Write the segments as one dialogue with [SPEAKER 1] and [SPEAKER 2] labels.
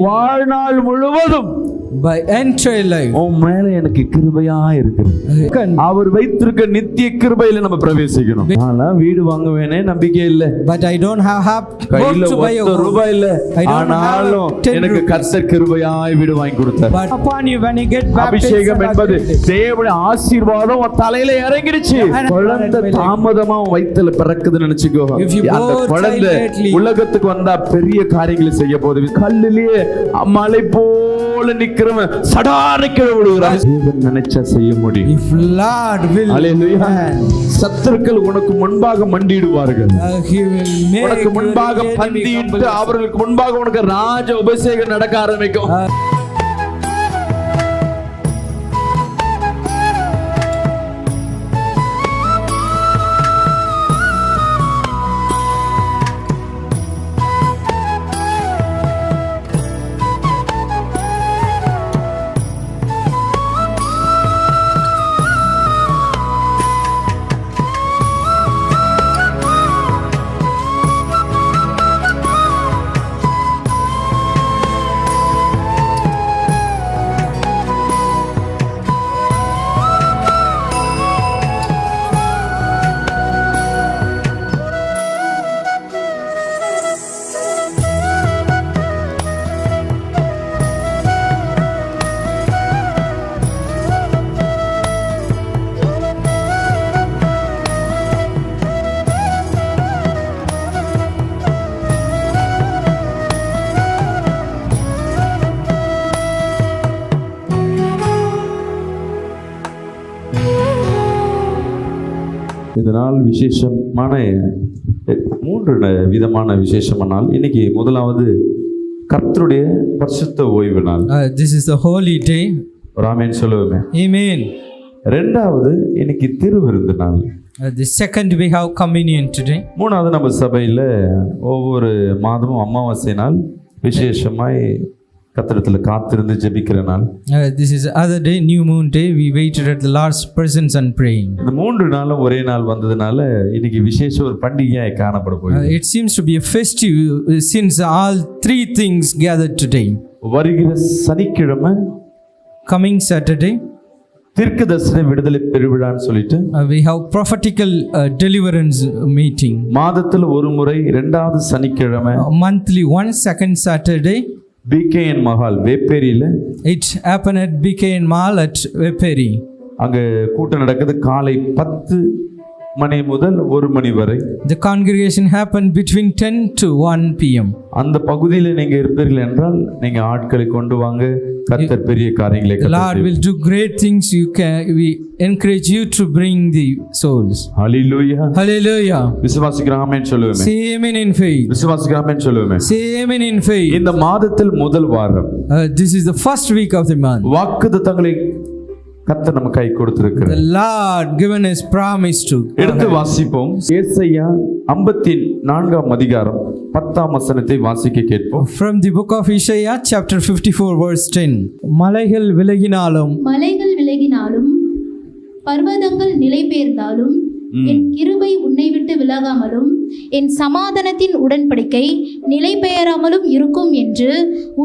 [SPEAKER 1] வாழ்நாள் முழுவதும்
[SPEAKER 2] by entire life.
[SPEAKER 1] உன் மேல எனக்கு கிருபையா இருக்கு. அவர் வைத்திருக்க நித்திய கிருபையில நம்ம பிரவேசிக்கணும். ஆனா வீடு வாங்குவேனே நம்பிக்கை இல்ல.
[SPEAKER 2] But I don't have
[SPEAKER 1] கையில ஒத்த ரூபாய் இல்ல. ஆனாலும் எனக்கு கர்த்தர் கிருபையாய் வீடு வாங்கி கொடுத்தார்.
[SPEAKER 2] But upon you when you get baptized,
[SPEAKER 1] அபிஷேகம் என்பது தேவனுடைய ஆசீர்வாதம் உன் தலையில இறங்கிடுச்சு. குழந்தை தாமதமா வயித்துல பிறக்குதுன்னு நினைச்சுக்கோ. அந்த குழந்தை உலகத்துக்கு வந்தா பெரிய காரியங்களை செய்ய போகுது. கல்லிலேயே மலை போல நிக்கிறவன் சடாரிக்க விடுகிறான். தேவன் நினைச்சா செய்ய முடியும்.
[SPEAKER 2] If Lord will,
[SPEAKER 1] ஹல்லேலூயா. சத்துருக்கள் உனக்கு முன்பாக மண்டிடுவார்கள்.
[SPEAKER 2] He will make
[SPEAKER 1] உனக்கு முன்பாக பந்தியிட்டு அவர்களுக்கு முன்பாக உனக்கு ராஜ அபிஷேகம் நடக்க ஆரம்பிக்கும். இதனால் விசேஷமான 3 விதமான விசேஷமானால் இன்னைக்கு முதலாவது கர்த்தருடைய பரிசுத்த ஓய்வு நாள்.
[SPEAKER 2] This is the holy day.
[SPEAKER 1] ஆமென் சொல்லுவோமே.
[SPEAKER 2] Amen.
[SPEAKER 1] இரண்டாவது இன்னைக்கு திருவிருந்து நாள்.
[SPEAKER 2] The second we have communion today.
[SPEAKER 1] மூணாவது நம்ம சபையில ஒவ்வொரு மாதமும் அமாவாசை நாள் விசேஷமாய் கர்த்தரிடத்தில் காத்திருந்து ஜெபிக்கிற நாள்.
[SPEAKER 2] This is other day, new moon day. We waited at the Lord's presence and praying.
[SPEAKER 1] இந்த 3 நாளும் ஒரே நாள் வந்ததுனால இன்னைக்கு விசேஷ ஒரு பண்டிகையாய் காணப்பட போகுது.
[SPEAKER 2] It seems to be a festive since all 3 things gathered today.
[SPEAKER 1] வருகிற சனிக்கிழமை
[SPEAKER 2] Coming Saturday,
[SPEAKER 1] தீர்க்கதரிசன விடுதலை பெருவிழான்னு சொல்லிட்டு
[SPEAKER 2] we have prophetical deliverance meeting.
[SPEAKER 1] மாதத்துல ஒரு முறை இரண்டாவது சனிக்கிழமை
[SPEAKER 2] Monthly one second Saturday.
[SPEAKER 1] BKN Mahal வேப்பேரியில
[SPEAKER 2] It happened at BKN Mall at Veperi.
[SPEAKER 1] அங்க கூட்டம் நடக்குது. காலை 10 மணி முதல் 1 மணி வரை.
[SPEAKER 2] The congregation happened between 10 to 1 p.m.
[SPEAKER 1] அந்த பகுதியில் நீங்க இருப்பீர்கள் என்றால் நீங்க ஆட்களை கொண்டு வாங்க. கர்த்தர் பெரிய காரியங்களை
[SPEAKER 2] The Lord will do great things. We encourage you to bring the souls.
[SPEAKER 1] Hallelujah.
[SPEAKER 2] Hallelujah.
[SPEAKER 1] விசுவாசிக்கிறோம் ஆமென் சொல்லுவோமே.
[SPEAKER 2] Say amen in faith.
[SPEAKER 1] விசுவாசிக்கிறோம் ஆமென் சொல்லுவோமே.
[SPEAKER 2] Say amen in faith.
[SPEAKER 1] இந்த மாதத்தில் முதல் வாரம்
[SPEAKER 2] This is the first week of the month.
[SPEAKER 1] வாக்குத்தத்தங்களை கர்த்தர் நம்ம கை கொடுத்திருக்கிறார்.
[SPEAKER 2] The Lord given his promise to.
[SPEAKER 1] எடுத்து வாசிப்போம். ஏசாயா 54 அதிகாரம் 10 வசனத்தை வாசிக்க கேட்போம்.
[SPEAKER 2] From the book of Isaiah chapter 54 verse 10. மலைகள் விலகினாலும்
[SPEAKER 3] பர்வதங்கள் நிலைபெயர்ந்தாலும் என் கிருபை உன்னை விட்டு விலகாமலும் என் சமாதானத்தின் உடன்படிக்கை நிலைபெயராமலும் இருக்கும் என்று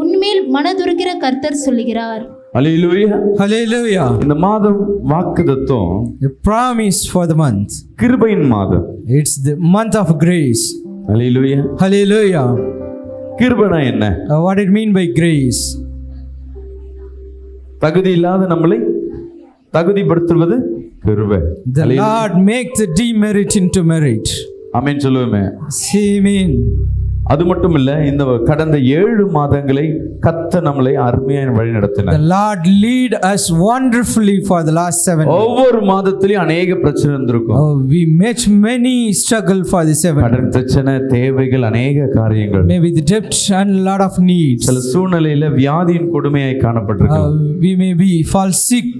[SPEAKER 3] உன்மேல் மனதுருகிற கர்த்தர் சொல்லுகிறார்.
[SPEAKER 1] ஹல்லேலூயா.
[SPEAKER 2] Hallelujah.
[SPEAKER 1] இந்த மாதம் வாக்குத்தத்தம்
[SPEAKER 2] The promise for the month.
[SPEAKER 1] கிருபையின் மாதம்.
[SPEAKER 2] It's the month of grace.
[SPEAKER 1] Hallelujah.
[SPEAKER 2] Hallelujah.
[SPEAKER 1] கிருபைனா என்ன?
[SPEAKER 2] What it mean by grace?
[SPEAKER 1] தகுதி இல்லாத நம்மளை தகுதிப்படுத்துவது கிருபை.
[SPEAKER 2] The Lord makes the demerit into merit.
[SPEAKER 1] ஆமென் சொல்லுவோமே.
[SPEAKER 2] Amen.
[SPEAKER 1] அது மட்டும் இல்ல, இந்த கடந்த 7 மாதங்களை கர்த்தர் நம்மளை அருமையாக வழி நடத்தினார்.
[SPEAKER 2] The Lord lead us wonderfully for the last 7 months.
[SPEAKER 1] ஒவ்வொரு மாதத்திலும் अनेक பிரச்சனை இருந்திருக்கும்.
[SPEAKER 2] We met many struggle for the 7 months.
[SPEAKER 1] கடன் பிரச்சனை, தேவைகள், अनेक காரியங்கள்.
[SPEAKER 2] Maybe the debt and a lot of needs.
[SPEAKER 1] சில சூழ்நிலையில வியாதியின் கொடுமையாய் காணப்பட்டிருக்கும்.
[SPEAKER 2] We may be fall sick.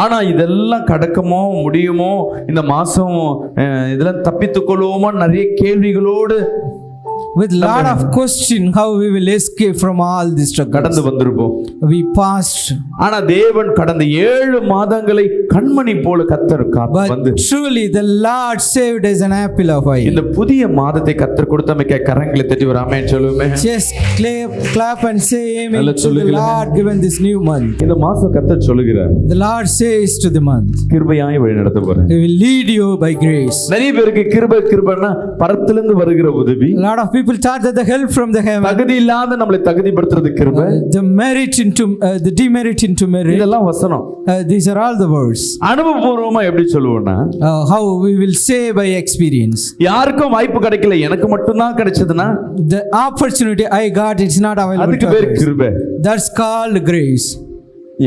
[SPEAKER 1] ஆனா இதெல்லாம் கடக்குமோ முடியுமோ, இந்த மாசம் இதெல்லாம் தப்பித்துக் கொள்வோமோ நிறைய கேள்விகளோடு
[SPEAKER 2] with lot of question how we will escape from all these
[SPEAKER 1] கடந்து
[SPEAKER 2] struggles.
[SPEAKER 1] வந்திருப்போம்.
[SPEAKER 2] We passed,
[SPEAKER 1] ஆனா தேவன் கடந்த 7 மாதங்களை கண்மணி போல கத்தர்
[SPEAKER 2] but
[SPEAKER 1] வந்து
[SPEAKER 2] truly the Lord saved as an apple of eye.
[SPEAKER 1] இந்த புதிய மாதத்தை கத்தர் கொடுத்தமைக்க கரங்களை தட்டி ஒரு ஆமென் சொல்லுமே.
[SPEAKER 2] Just clap and say amen
[SPEAKER 1] நல்லா
[SPEAKER 2] to the
[SPEAKER 1] சொல்லுங்களேன்.
[SPEAKER 2] Lord given this new month.
[SPEAKER 1] இந்த மாசம் கத்தர் சொல்லுகிறார்,
[SPEAKER 2] The Lord says to the month,
[SPEAKER 1] கிருபையாய் வழி நடத்த போறேன்.
[SPEAKER 2] He will lead you by grace.
[SPEAKER 1] நிறைய பேருக்கு கிருபைன்னா பரத்திலிருந்து வருகிற உதவி.
[SPEAKER 2] A lot of people thought that the help from the heaven,
[SPEAKER 1] தகுதி இல்லாத நம்மளை தகுதிப்படுத்துறது கிருபை.
[SPEAKER 2] the merit into the demerit into merit,
[SPEAKER 1] இதெல்லாம் வசனம்.
[SPEAKER 2] these are all the words.
[SPEAKER 1] அனுபவபூர்வமா எப்படி சொல்லுவோம்னா,
[SPEAKER 2] How we will say by experience.
[SPEAKER 1] யாருக்கும் வாய்ப்பு கிடைக்கல, எனக்கு மட்டும் தான் கிடைச்சதுன்னா
[SPEAKER 2] The opportunity I got, it's not available
[SPEAKER 1] அதுக்கு
[SPEAKER 2] to
[SPEAKER 1] பேர்
[SPEAKER 2] others.
[SPEAKER 1] கிருபை.
[SPEAKER 2] That's called grace.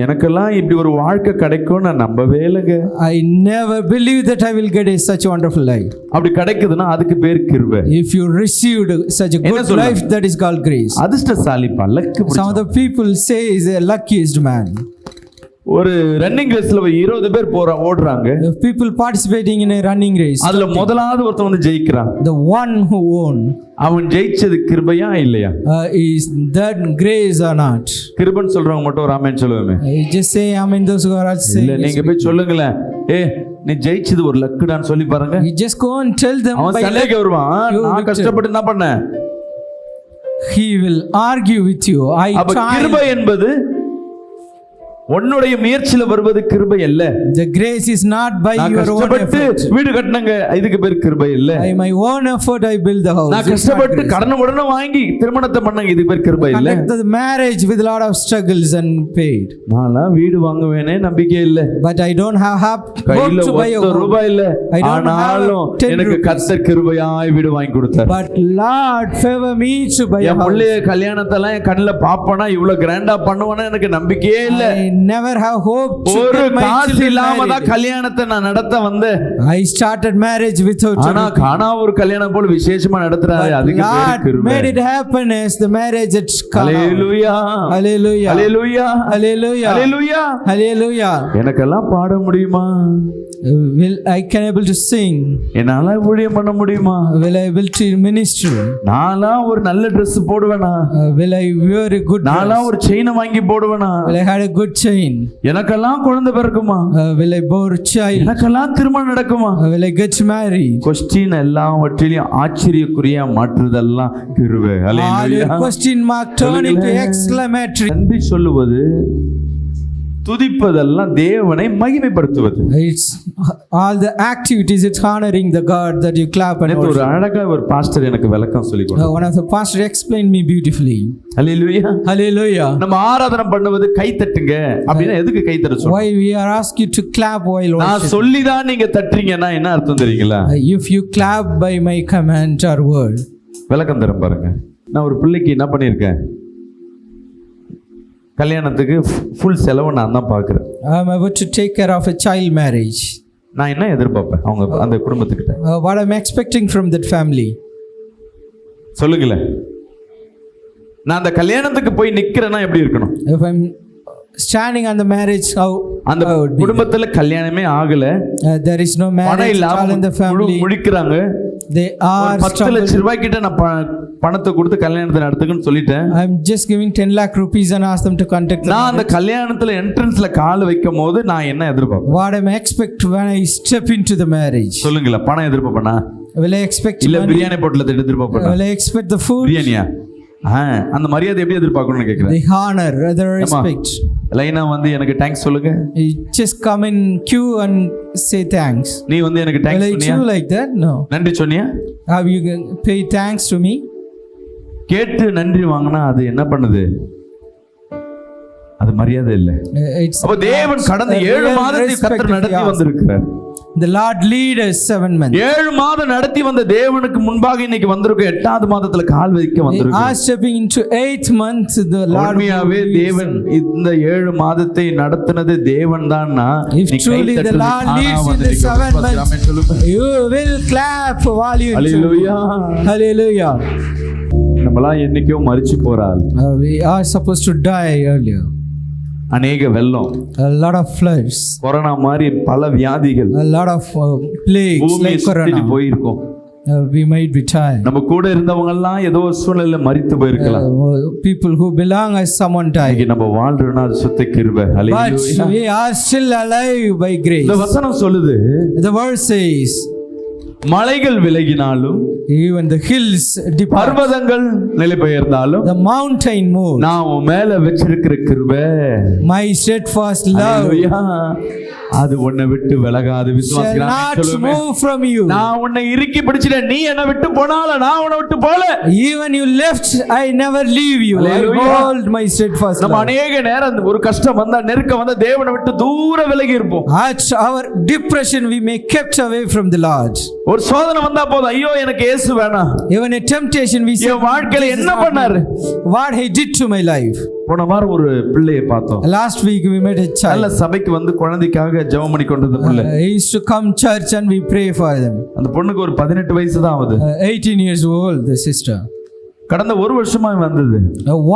[SPEAKER 1] எனக்கெல்லாம் இப்படி ஒரு வாழ்க்கை கிடைக்கும் நான் நம்பவே இல்லைங்க.
[SPEAKER 2] I never believed that I will get such a wonderful life.
[SPEAKER 1] அப்படி கிடைக்குதுன்னா அதுக்கு பேர் கிருபை.
[SPEAKER 2] If you received such a
[SPEAKER 1] என்ன
[SPEAKER 2] good
[SPEAKER 1] சொல்லலாம்?
[SPEAKER 2] life, that is called grace.
[SPEAKER 1] அதிர்ஷ்டசாலி luck.
[SPEAKER 2] Some of the people say is a luckiest man.
[SPEAKER 1] ஒரு running ரேஸ்ல 20 பேர் ஓடுறாங்க.
[SPEAKER 2] The people participating in a running race,
[SPEAKER 1] அதுல முதலாவது ஒருத்தன் வந்து ஜெயிக்கிறான்.
[SPEAKER 2] the one who won,
[SPEAKER 1] அவன் ஜெயிச்சது கிருபையா இல்லையா?
[SPEAKER 2] is that grace or not?
[SPEAKER 1] கிருபைன்னு சொல்றவங்க மட்டும் ஒரு ஆமென் சொல்லுவேமே.
[SPEAKER 2] Just say amen those who are
[SPEAKER 1] இல்ல
[SPEAKER 2] saying.
[SPEAKER 1] நீங்க போய் சொல்லுங்களேன், நீ ஜெயிச்சது ஒரு லக்குடான்னு சொல்லி பாருங்க.
[SPEAKER 2] You just go and tell them
[SPEAKER 1] அவன்
[SPEAKER 2] by
[SPEAKER 1] சண்டைக்கு
[SPEAKER 2] luck,
[SPEAKER 1] வருவான்,
[SPEAKER 2] you
[SPEAKER 1] நான்
[SPEAKER 2] victor.
[SPEAKER 1] கஷ்டப்பட்டு என்ன பண்ணேன்.
[SPEAKER 2] He will argue with you.
[SPEAKER 1] அப்ப கிருபை என்பது உன்னுடைய முயற்சியில வருவது கிருபை அல்ல.
[SPEAKER 2] The grace is not by
[SPEAKER 1] நான்
[SPEAKER 2] your own
[SPEAKER 1] கஷ்டப்பட்டு
[SPEAKER 2] effort.
[SPEAKER 1] வீடு கட்டினங்க, இதுக்கு பேர் கிருபை இல்ல.
[SPEAKER 2] By my own effort I build the house.
[SPEAKER 1] நான் கஷ்டப்பட்டு கடன் உடனே வாங்கி திருமணத்தை பண்ணங்க, இதுக்கு பேர் கிருபை இல்ல.
[SPEAKER 2] Conduct the marriage with lot of struggles and paid.
[SPEAKER 1] நான்லாம் வீடு வாங்குவேனே நம்பிக்கை இல்ல.
[SPEAKER 2] But I don't have hope
[SPEAKER 1] கையில
[SPEAKER 2] to buy a
[SPEAKER 1] ஒத்த
[SPEAKER 2] home.
[SPEAKER 1] ரூபாய் இல்ல.
[SPEAKER 2] I don't
[SPEAKER 1] ஆனாலும்
[SPEAKER 2] have 10
[SPEAKER 1] எனக்கு
[SPEAKER 2] rupees.
[SPEAKER 1] கர்த்தர் கிருபையாய் வீடு வாங்கி கொடுத்தார்.
[SPEAKER 2] But Lord favor me to buy a
[SPEAKER 1] N
[SPEAKER 2] house.
[SPEAKER 1] பிள்ளைய கல்யாணத்தெல்லாம் என் கண்ணுல பாப்பனா இவ்வளவு கிராண்டா பண்ணுவானா எனக்கு நம்பிக்கையே இல்ல.
[SPEAKER 2] I never have hope to
[SPEAKER 1] ஒரு
[SPEAKER 2] get my
[SPEAKER 1] காசு
[SPEAKER 2] children
[SPEAKER 1] இல்லாம தான்
[SPEAKER 2] married.
[SPEAKER 1] கல்யாணத்தை நான் நடத்த வந்தேன்.
[SPEAKER 2] I started marriage without
[SPEAKER 1] ஆனா காணா ஒரு கல்யாணம் போல விசேஷமா நடத்துறாரு, அதுக்கு பேர்
[SPEAKER 2] Lord
[SPEAKER 1] கிருபை.
[SPEAKER 2] made it happen as the marriage at Cana.
[SPEAKER 1] Hallelujah
[SPEAKER 2] Hallelujah.
[SPEAKER 1] Hallelujah
[SPEAKER 2] Hallelujah.
[SPEAKER 1] Hallelujah.
[SPEAKER 2] Hallelujah.
[SPEAKER 1] எனக்கெல்லாம் பாட முடியுமா?
[SPEAKER 2] Will I can able to sing?
[SPEAKER 1] என்னால ஊழியம் பண்ண முடியுமா?
[SPEAKER 2] Will I able to minister?
[SPEAKER 1] நானா ஒரு நல்ல Dress போடுவேனா?
[SPEAKER 2] Will I wear a good
[SPEAKER 1] நானா
[SPEAKER 2] dress?
[SPEAKER 1] ஒரு செயினை வாங்கி போடுவேனா?
[SPEAKER 2] Will I had a good chain?
[SPEAKER 1] எனக்கெல்லாம் குழந்தை பிறக்குமா?
[SPEAKER 2] Will I bore a child?
[SPEAKER 1] எனக்கெல்லாம் திருமணம் நடக்குமா?
[SPEAKER 2] Will I get married?
[SPEAKER 1] Question எல்லாவற்றிலும் ஆச்சரியக்குறியா மாற்றுதெல்லாம் கிருபை.
[SPEAKER 2] All your
[SPEAKER 1] hallelujah.
[SPEAKER 2] question mark turn into exclamatory.
[SPEAKER 1] நன்றி சொல்லுவது, துதிப்பதெல்லாம் தேவனை மகிமைப்படுத்துவது.
[SPEAKER 2] It's all the activities, it's honoring the God that you clap and
[SPEAKER 1] நேத்து ஒரு
[SPEAKER 2] worship.
[SPEAKER 1] அழகா ஒரு பாஸ்டர் எனக்கு விளக்கம் சொல்லி கொடுத்தார்.
[SPEAKER 2] One of the pastor explained me beautifully.
[SPEAKER 1] Hallelujah.
[SPEAKER 2] Hallelujah.
[SPEAKER 1] நம்ம ஆராதனை பண்ணுவது கை தட்டுங்க அப்படினா எதுக்கு கை தட்ட சொல்றோம்?
[SPEAKER 2] Why we are asked you to clap while
[SPEAKER 1] நான்
[SPEAKER 2] worshiping?
[SPEAKER 1] சொல்லி தான் நீங்க தட்டுறீங்கன்னா என்ன அர்த்தம் தெரியுங்களா?
[SPEAKER 2] If you clap by my command or word.
[SPEAKER 1] விளக்கம் தரேன் பாருங்க. நான் ஒரு பிள்ளைக்கு என்ன பண்ணியிருக்கேன், கல்யாணத்துக்கு ஃபுல் செலவு நான் தான் பார்க்குறேன்.
[SPEAKER 2] I am about to take care of a child marriage.
[SPEAKER 1] நான் என்ன எதிர்பார்ப்பேன் அவங்க அந்த குடும்பத்துக்கிட்ட?
[SPEAKER 2] What I am expecting from that family?
[SPEAKER 1] சொல்லுங்களேன். நான் அந்த கல்யாணத்துக்கு போய் நிக்கிறேன்னா எப்படி இருக்கணும்?
[SPEAKER 2] If I'm standing on the marriage, how
[SPEAKER 1] அந்த
[SPEAKER 2] would be?
[SPEAKER 1] குடும்பத்துல கல்யாணமே ஆகல,
[SPEAKER 2] There is no
[SPEAKER 1] பணம்
[SPEAKER 2] marriage at all in the
[SPEAKER 1] இல்லாம
[SPEAKER 2] family.
[SPEAKER 1] முடிக்கிறாங்க.
[SPEAKER 2] They are
[SPEAKER 1] 10 லட்சம் ரூபாய் கிட்ட நான் பணத்தை கொடுத்து கல்யாணத்தை நடத்துக்குன்னு சொல்லிட்டேன்.
[SPEAKER 2] I'm just giving 10 lakh rupees and ask them to contact the
[SPEAKER 1] நான் அந்த
[SPEAKER 2] marriage.
[SPEAKER 1] கல்யாணத்துல என்ட்ரன்ஸ்ல கால் வைக்கும் போது நான் என்ன எதிர்பார்ப்பேன்?
[SPEAKER 2] What am I expect when I step into the marriage?
[SPEAKER 1] சொல்லுங்களேன். பணம் எதிர்பார்ப்பேனா?
[SPEAKER 2] Will I expect
[SPEAKER 1] இல்ல
[SPEAKER 2] money?
[SPEAKER 1] Biryani பொட்டலத்தை எதிர்பார்ப்பேனா?
[SPEAKER 2] Will I expect the food?
[SPEAKER 1] பிரியாணியா? அந்த மரியாதை எப்படி எதிர்பார்க்கணும்னு கேக்குறேன்.
[SPEAKER 2] The honor, the respect.
[SPEAKER 1] லைனா வந்து எனக்கு தேங்க்ஸ் சொல்லுங்க.
[SPEAKER 2] You just come in queue and say thanks.
[SPEAKER 1] நீ வந்து எனக்கு
[SPEAKER 2] Will
[SPEAKER 1] தேங்க்ஸ்
[SPEAKER 2] I
[SPEAKER 1] சொன்னியா?
[SPEAKER 2] do like that? No.
[SPEAKER 1] நன்றி சொன்னியா?
[SPEAKER 2] Have you pay thanks to me?
[SPEAKER 1] கேட்டு நன்றி வாங்கினா அது என்ன பண்ணுது? அது மரியாதை இல்ல.
[SPEAKER 2] It's
[SPEAKER 1] அப்ப தேவன் கடந்த 7 மாதத்தை கர்த்தர் நடத்தி வந்திருக்கிறார்.
[SPEAKER 2] The Lord lead us 7 months.
[SPEAKER 1] 7 மாதம் நடத்தி வந்த தேவனுக்கு முன்பாக இன்னைக்கு வந்திருக்கோம். 8வது மாதத்துல கால் வைக்க
[SPEAKER 2] We
[SPEAKER 1] வந்திருக்கோம்.
[SPEAKER 2] are stepping into 8th month. The Lord
[SPEAKER 1] உண்மையாவே தேவன் இந்த 7 மாதத்தை நடத்தினது தேவன் தான்னா
[SPEAKER 2] If truly the Lord leads in the 7 months, you will clap while you
[SPEAKER 1] Hallelujah.
[SPEAKER 2] Hallelujah.
[SPEAKER 1] நம்மலாம் என்னைக்கோ மரிச்சு போறாள்.
[SPEAKER 2] We are supposed to die earlier.
[SPEAKER 1] அநேக வெள்ளம்,
[SPEAKER 2] A lot of floods,
[SPEAKER 1] corona மாதிரி பல வியாதிகள்
[SPEAKER 2] a lot of plagues
[SPEAKER 1] பூமியை
[SPEAKER 2] like
[SPEAKER 1] சுத்திட்டு
[SPEAKER 2] corona.
[SPEAKER 1] போயிருக்கோம்.
[SPEAKER 2] we might be tired.
[SPEAKER 1] நம்ம கூட இருந்தவங்க எல்லாம் ஏதோ ஒரு சூழ்நிலையில மரித்து போயிருக்கலாம்.
[SPEAKER 2] People who belong as someone died.
[SPEAKER 1] இன்னைக்கு நம்ம வாழ்றோம்னா அது சுத்த கிருபை.
[SPEAKER 2] But
[SPEAKER 1] hallelujah.
[SPEAKER 2] we are still alive by grace.
[SPEAKER 1] இந்த வசனம் சொல்லுது,
[SPEAKER 2] The verse says,
[SPEAKER 1] மலைகள் விலகினாலும்
[SPEAKER 2] even the hills depart,
[SPEAKER 1] பர்வதங்கள் நிலைபெயர்ந்தாலும்
[SPEAKER 2] the mountain moves,
[SPEAKER 1] நான் உன் மேல வச்சிருக்கிற கிருபை,
[SPEAKER 2] my steadfast love
[SPEAKER 1] ஹல்லேலூயா, அது உன்னை விட்டு விலகாது.
[SPEAKER 2] shall
[SPEAKER 1] விசுவாசிக்கிறான்
[SPEAKER 2] not
[SPEAKER 1] சொல்லுமே,
[SPEAKER 2] move from you.
[SPEAKER 1] நான் உன்னை இறுக்கி பிடிச்சிட்டேன், நீ என்னை விட்டு போனால நான் உன்னை விட்டு போல.
[SPEAKER 2] Even you left, I never leave you. I
[SPEAKER 1] Hallelujah.
[SPEAKER 2] hold my steadfast
[SPEAKER 1] நம்ம
[SPEAKER 2] love.
[SPEAKER 1] அநேக நேரம் ஒரு கஷ்டம் வந்தா நெருக்கம் வந்தா தேவனை விட்டு தூர விலகி இருப்போம்.
[SPEAKER 2] At our depression, we may kept away from the Lord.
[SPEAKER 1] ஒரு சோதனை வந்தா போதும், ஐயோ எனக்கு இயேசு வேணாம்.
[SPEAKER 2] Even a temptation, we say,
[SPEAKER 1] என் வாழ்க்கையில என்ன பண்ணாரு?
[SPEAKER 2] what he did to my life.
[SPEAKER 1] போன வாரம் ஒரு பிள்ளையை பார்த்தோம்.
[SPEAKER 2] Last week we met a
[SPEAKER 1] நல்ல
[SPEAKER 2] child.
[SPEAKER 1] சபைக்கு வந்து குழந்தைக்காக ஜெபம் பண்ணி கொண்டிருந்த பிள்ளை.
[SPEAKER 2] He used to come church and we pray for them.
[SPEAKER 1] அந்த பொண்ணுக்கு ஒரு 18 வயசு தான் ஆகுது.
[SPEAKER 2] 18 years old, the sister.
[SPEAKER 1] கடந்த ஒரு வருஷமா வந்தது.